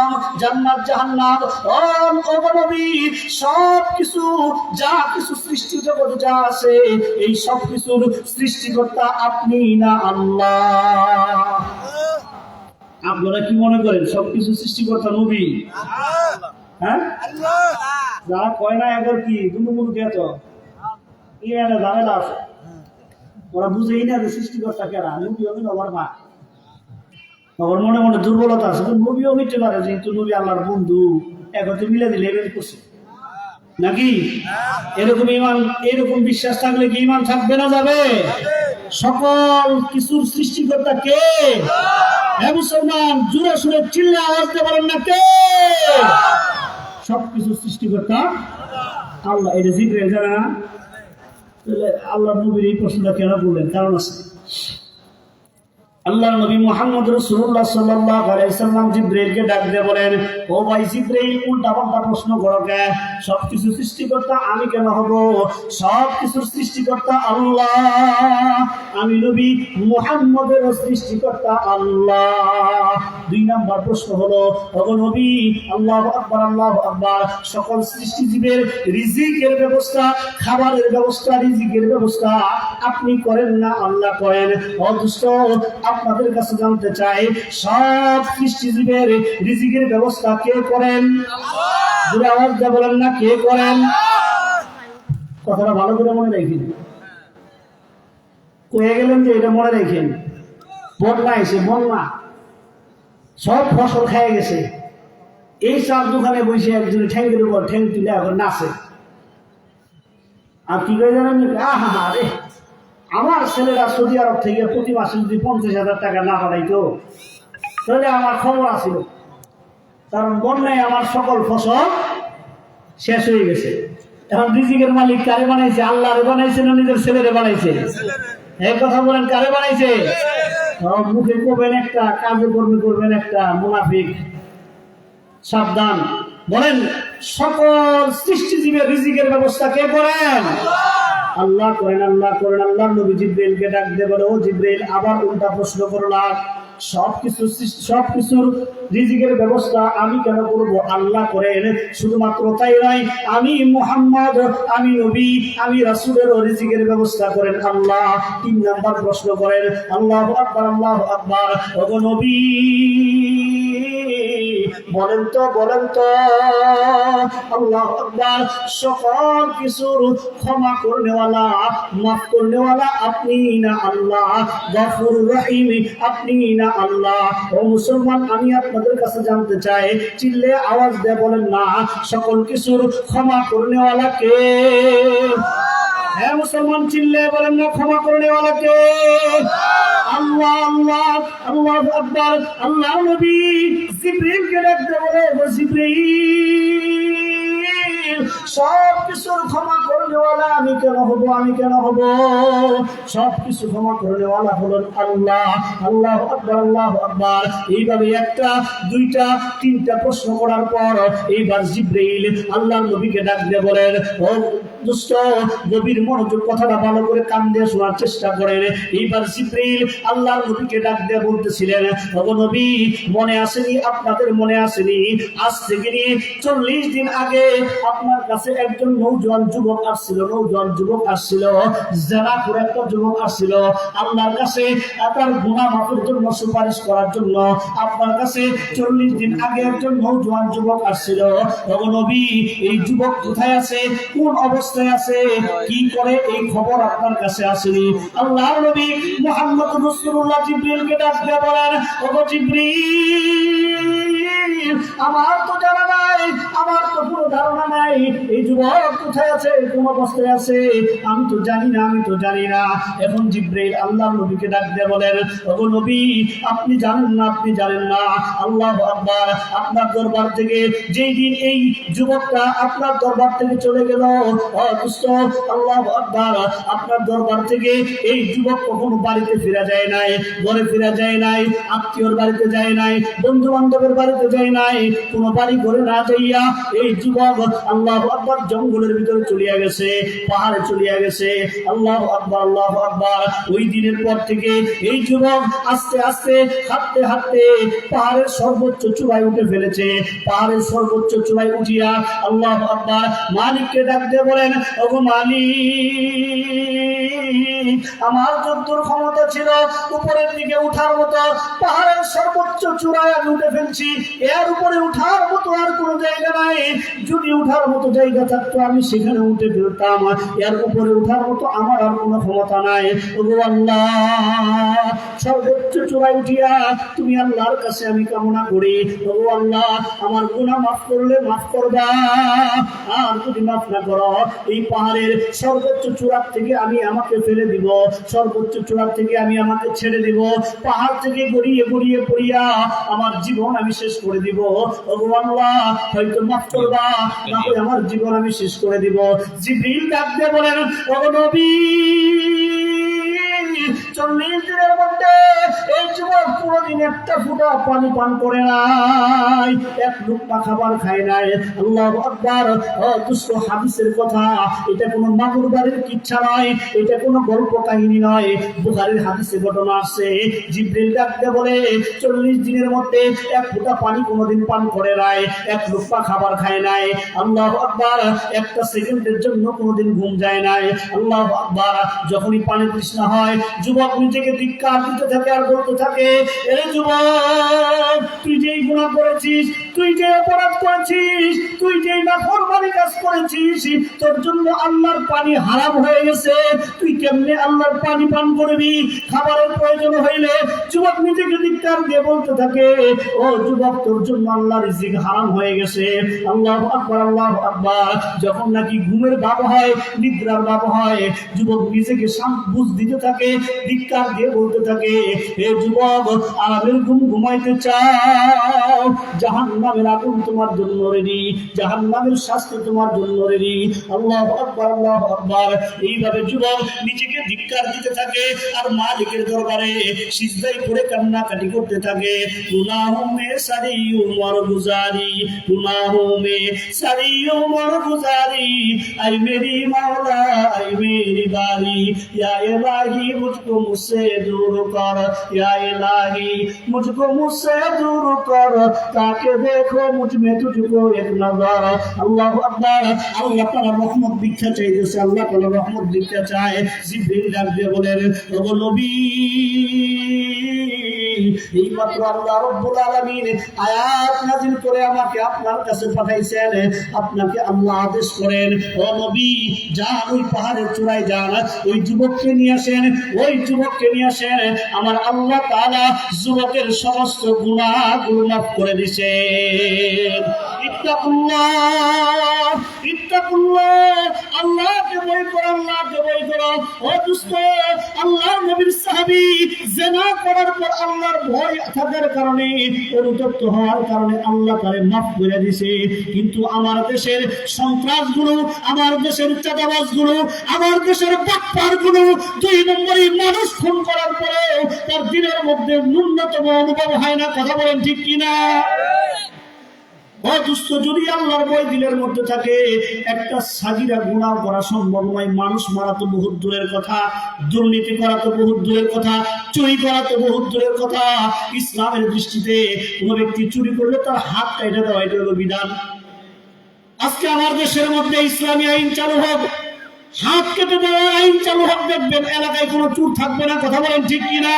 জান্নাত জাহান্নাম, ওগো নবী, সব কিছু যা কিছু সৃষ্টি জগৎ যা আছে, এই সব কিছুর সৃষ্টিকর্তা আপনি না আল্লাহ? আপনারা কি মনে করেন সবকিছু সৃষ্টিকর্তা নবী? হ্যাঁ, যারা কয় না এবার কি দুমুমুরু কে তো ইমানে ঝামেলা আছে, ওরা বুঝেই না যে সৃষ্টিকর্তা কেনা। নবী হবে আমার মা, আমার মনে মনে দুর্বলতা আছে, নবীও হইতে পারে, যেহেতু নবী আল্লাহর বন্ধু, একত্রে মিলে দিলে এবার করছে নাকি? এরকম বিশ্বাস থাকলে কি ইমান থাকবে না যাবে? সকল কিছুর সৃষ্টিকর্তা কে? হ্যাঁ মুসলমান, জোরে সুরে চিল্লে আওয়াজ দিয়ে বলেন না, কে? সবকিছু সৃষ্টিকর্তা আল্লাহ। এটা জিবরাইল জানে না? আল্লাহ নবীর এই প্রশ্নটা কেন বললেন? কারণ আছে। আল্লাহর নবী মুহাম্মদ রাসূলুল্লাহ সাল্লাল্লাহু আলাইহি সাল্লাম জিবরাইলকে ডাক দিয়ে বলেন, ও ভাই জিবরাইল, উল্টা পাল্টা প্রশ্ন করো কেন? সবকিছু সৃষ্টিকর্তা আমি কেন হব? সবকিছুর সৃষ্টিকর্তা আল্লাহ, আমি নবী মুহাম্মদের সৃষ্টিকর্তা আল্লাহ। 2 নম্বর প্রশ্ন হলো, ওগো নবী, আল্লাহু আকবার, আল্লাহু আকবার, সকল সৃষ্টিজীবের রিজিকের ব্যবস্থা, খাবারের ব্যবস্থা, রিজিকের ব্যবস্থা আপনি করেন না আল্লাহ করেন? অদুষ্ট আপনাদের কাছে জানতে চাই, সব সৃষ্টিজীবের রিজিকের ব্যবস্থা কে করেন? জোরে আওয়াজ দিয়ে বলেন না, কে করেন? কথাটা ভালো করে মনে রাখেন। কয়ে গেলেন যে এটা মনে রাখেন, বন্যা এসে বন্যা সব ফসল খেয়ে গেছে, এই চার দোকানে বসে একজন ঠ্যাঙ্গের উপর ঠ্যাং তুলে এখন নাচে। আর কি করে জানেন? আহা রে, আমার ছেলেরা সৌদি আরব থেকে প্রতি মাসে যদি 50,000 টাকা না পাঠাইতো তাহলে আমার খবর আছিল, কারণ বন্যায় আমার সকল ফসল শেষ হয়ে গেছে। এখন রিজিকের মালিক কারে বানাইছে? আল্লাহরে বানাইছে না নিজের ছেলেরে বানাইছে? এই কথা বলেন, কারে বানাইছে? মুখে করবেন একটা, কাজে করবেন একটা, মুনাফিক সাবধান। বলেন, সকল সৃষ্টিজীবের রিজিকের ব্যবস্থা কে করেন? আল্লাহ করেন, আল্লাহ করেন। আল্লাহ নবী জিবরাইলকে ডাক দিয়ে বলে, ও জিবরাইল, আবার উল্টা প্রশ্ন করলাম, সবকিছুর রিজিকের ব্যবস্থা আমি কেন করব? আল্লাহ করেন। শুধুমাত্র তাই নয়, আমি মুহাম্মদ, আমি নবী, আমি রাসূলের রিজিকের ব্যবস্থা করেন আল্লাহ। 3 নম্বর প্রশ্ন করেন, আল্লাহু আকবার, আল্লাহু আকবার, ওগো নবী, বলেন তো আল্লাহু আকবার, সকল কিছুর ক্ষমা করনেওয়ালা, মাফ করনেওয়ালা আপনি না আল্লাহ? গফুর রহিম আপনি না আল্লাহ? ও মুসলমান, আমি আপনাদের কাছে জানতে চাই, চিল্লে আওয়াজ দিয়ে বলেন না, সকল কিছুর ক্ষমা করনেওয়ালা কে? হ্যাঁ মুসলমান, চিল্লে বলেন না, ক্ষমা করনেওয়ালা কে? আল্লাহ, আল্লাহ, আল্লাহু আকবার। আল্লাহ নবী জিবরাইলকে ডাকতে বলে, জিবরাইল, সব কিছুর ক্ষমা করনেওয়ালা আমি কেন হব, আমি কেন হব? সব কিছু ক্ষমা করনেওয়ালা হলেন আল্লাহ। আল্লাহু আকবার, আল্লাহু আকবার। এইভাবে একটা, দুইটা, তিনটা প্রশ্ন করার পর এইবার জিবরাইল আল্লাহর নবীকে ডাক দিয়ে বলেন, ও দোস্ত, গভীর মনোযোগ, কথাটা ভালো করে কান দিয়ে শোনার চেষ্টা করেন। এইবার জিবরাইল আল্লাহর নবীকে ডাক দিয়ে বলতেছিলেন, ও নবী, মনে আসেনি, আপনাদের মনে আসেনি, আজ থেকে নিয়ে 40 দিন আগে আপনার কাছে একজন নওজোয়ান যুবক আসছিল, নওজোয়ান যুবক আসছিল, যারা করে একটা যুবক আসছিল আল্লাহর কাছে তার গুনাহ মাফের জন্য সুপারিশ করার জন্য। আপনার কাছে 40 দিন আগে একজন নওজোয়ান যুবক আসছিল। ও নবী, এই যুবক কোথায় আছে, কোন অবস্থায় আছে, কি করে, এই খবর আপনার কাছে আসেনি। আল্লাহর নবী মুহাম্মদ রাসূলুল্লাহ জিবরিলকে ডাক দিয়ে বলেন, ও জিবরিল, আমার তো জানা নাই, আমার তো পুরো ধারণা নাই এই যুবক কোথায় আছে, কোন অবস্থায় আছে, আমি তো জানি না, আমি তো জানি না। এখন জিবরাইল আল্লাহর নবীকে ডাক দিয়ে বলেন, ও নবী, আপনি জানেন না, আপনি জানেন না। আল্লাহু আকবার। আপনার দরবার থেকে যেই দিন এই যুবকটা আপনার দরবার থেকে চলে গেল, ও দোস্ত, আল্লাহু আকবার, আপনার দরবার থেকে এই যুবক কখনো বাড়িতে ফিরে যায় নাই, ঘরে ফিরে যায় নাই, আত্মীয়র বাড়িতে যায় নাই, বন্ধু বান্ধবের বাড়িতে যায় নাই, কোন বাড়ি ঘরে না যাইয়া এই যুবক আল্লাহু আকবার জঙ্গলের ভিতরে চলিয়া গেছে, পাহাড়ে চলিয়া গেছে। আল্লাহু আকবার, আল্লাহু আকবার। ওই দিনের পর থেকে এই যুবক আস্তে আস্তে হাঁটতে হাঁটতে পাহাড়ের সর্বোচ্চ চূড়ায় উঠে ফেলেছে। পাহাড়ের সর্বোচ্চ চূড়ায় উঠিয়া আল্লাহু আকবার মালিককে ডাক দিয়ে বলেন, ওগো মালিক, আমার যতদূর ক্ষমতা ছিল উপরের দিকে উঠার মতো পাহাড়ের সর্বোচ্চ চূড়ায় আমি উঠে ফেলছি, এর উপরে উঠার মতো আর কোনো জায়গা নাই। যদি উঠার মতো জায়গা থাকতো আমি সেখানে উঠে ফেলতাম, এর উপরে উঠার মতো আমার আর কোনো ক্ষমতা নাই। ওগো আল্লাহ, সর্বোচ্চ চূড়ায় উঠিয়া তুমি আল্লাহর কাছে আমি কামনা করি, ওগো আল্লাহ, আমার গুনাহ মাফ করলে মাফ করবা, আর যদি মাফ না করো এই পাহাড়ের সর্বোচ্চ চূড়ার থেকে আমি আমাকে ফেলে দিব, সর্বোচ্চ চূড়ার থেকে আমি আমাকে ছেড়ে দিব, পাহাড় থেকে গড়িয়ে গড়িয়ে পড়িয়া আমার জীবন আমি শেষ করে দিব। ওগো আল্লাহ, হয়তো মাফ করবা, না হয় আমার জীবন আমি শেষ করে দিব। জিবরিল ডাক দিয়ে বলেন, ওগো নবী, 40 দিনের মধ্যে এই যুবক কোনদিন একটা ফুটা পানি পান করে নাই, এক লুকমা খাবার খায় নাই। আল্লাহু আকবার। দুষ্ট হাদিসের কথা, এটা কোনো মাগুর বাড়ির কিচ্ছা নয়, এটা কোনো গল্প কাহিনী নয়, বুখারীর হাদিসে ঘটনা আছে। জিবরিল ডাকতে বলে 40 দিনের মধ্যে এক ফোঁটা পানি কোনোদিন পান করে নাই, এক লুকমা খাবার খায় নাই। আল্লাহু আকবার। একটা সেকেন্ডের জন্য কোনোদিন ঘুম যায় নাই। আল্লাহু আকবার। যখনই পানি তৃষ্ণা হয় যুবক নিজেকে ধিক্কার দিতে থাকে আর বলতে থাকে, এ যুবক, তুই যেই গুনাহ করেছিস, তুই যে অপরাধ করেছিস, তুই যে নাফরমানি কাজ করেছিস, তোর জন্য আল্লাহর পানি হারাম হয়ে গেছে, তুই কেমনে আল্লাহর পানি পান করবি? খাবারের প্রয়োজন হইলে যুবক নিজেকে ধিক্কার দিয়ে বলতে থাকে, ও যুবক, তোর জন্য আল্লাহর রিজিক হারাম হয়ে গেছে। আল্লাহু আকবার, আল্লাহু আকবার। যখন নাকি ঘুমের ভাব হয়, নিদ্রার ভাব হয়, যুবক নিজেকে বুঝ দিতে থাকে, ধিক্কার দিয়ে বলতে থাকে, হে যুবক, আরামের ঘুম ঘুমাইতে চাও, জাহান্নামের আগুন তোমার জন্য রেডি, জাহান্নামের শাস্তি তোমার জন্য রেডি। আল্লাহু আকবার, আল্লাহু আকবার। এইভাবে যুবক নিজেকে ধিক্কার দিতে থাকে আর মালিকের দরবারে সিজদায় পড়ে কান্নাকাটি করতে থাকে। গুনাহোं में सारी उम्र गुजारी, गुनाहों में सारी उम्र गुजारी, ऐ मेरी मौला, ऐ मेरी बारी, या इलाही मुझको मुझसे दूर कर, या इलाही मुझको मुझसे दूर कर, ताकि देखो मुझ में तुझको एक नजर। अल्लाह अकबर। আল্লাহ তাআলা রহমত ভিক্ষা চাইতেছে, আল্লাহ তাআলা রহমত ভিক্ষা চায়। জিবরিল ডাক দিয়ে বলেন, ওগো নবী, এইমাত্র আল্লাহ রাব্বুল আলামিন আয়াত নাযিল করে আমাকে আপনার কাছে পাঠাইছেন, আপনাকে আল্লাহ আদেশ করেন, ও নবী, যান ওই পাহাড়ের চূড়ায় যান, ওই যুবককে নিয়ে আসেন, ওই যুবককে নিয়ে আসেন। আমার আল্লাহ তাআলা যুবকের সমস্ত গুনাহগুলো মাফ করে দিয়েছেন। ইত্তাকুল্লাহ, ইত্তাকুল্লাহ। আল্লাহকে ভয় করো, আল্লাহকে ভয় করো। ও দোস্ত, আল্লাহর নবীর সাহাবী জিনা করার পর আল্লাহর ভয় থাকার কারণে, অনুতপ্ত হওয়ার কারণে আল্লাহ তারে মাফ করে দিয়েছে। কিন্তু আমার দেশের সন্ত্রাসগুলো, আমার দেশের চাঁদাবাজগুলো, আমার দেশের বাটপারগুলো 2 নম্বরই মানুষ খুন করার পরে তার দিনের মধ্যে ন্যূনতম অনুভব হয় না। কথা বলেন ঠিক কিনা? অদুষ্ট যদি আল্লাহর ভয় দিলের মধ্যে থাকে, একটা সাগিরা গুনাহ করা সম্ভব নয়। মানুষ মারা তো বহুত দূরের কথা, দুর্নীতি করা তো বহুত দূরের কথা, চুরি করা তো বহুত দূরের কথা। ইসলামের দৃষ্টিতে কোনো ব্যক্তি চুরি করলে তার হাত কেটে দেওয়া, এটা হলো বিধান। আজকে আমার দেশের মধ্যে ইসলামী আইন চালু হোক, হাত কেটে দেওয়ার আইন চালু হোক, দেখবেন এলাকায় কোনো চুর থাকবে না। কথা বলেন ঠিক কিনা?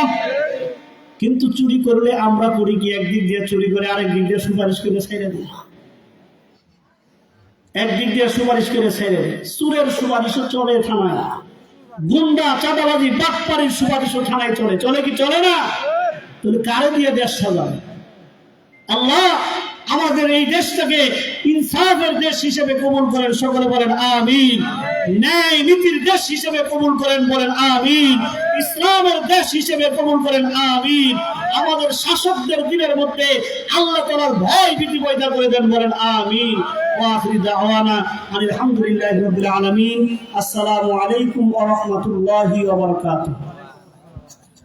কিন্তু চুরি করলে আমরা করি কি, একদিক দিয়ে চুরি করে আরেক দিক দিয়ে সুপারিশ করে ছেড়ে দিই। একদিক দিয়ে সুপারিশ করে ছেড়ে দিই। চুরের সুপারিশও চলে থানায়, গুন্ডা চাঁদাবাজি বাটপাড়ির সুপারিশও থানায় চলে। চলে কি চলে না? তাহলে কারে দিয়ে দেশ সাজাবে? আল্লাহ আমাদের এই দেশটাকে ইনসাফের দেশ হিসেবে কবুল করেন। সকলে বলেন আমিন। ন্যায় নীতির দেশ হিসেবে কবুল করেন, বলেন আমিন। ইসলামের দেশ হিসেবে কবুল করেন, আমিন। আমাদের শাসকদের দিনের মধ্যে আল্লাহ তাআলার ভয় ভীতি পয়দা করে দেন, বলেন আমিন। ওয়া আখিরু দাওয়ানা আলহামদুলিল্লাহি রাব্বিল আলামিন। আসসালামু আলাইকুম ওয়া রাহমাতুল্লাহি ওয়া বারাকাতুহু।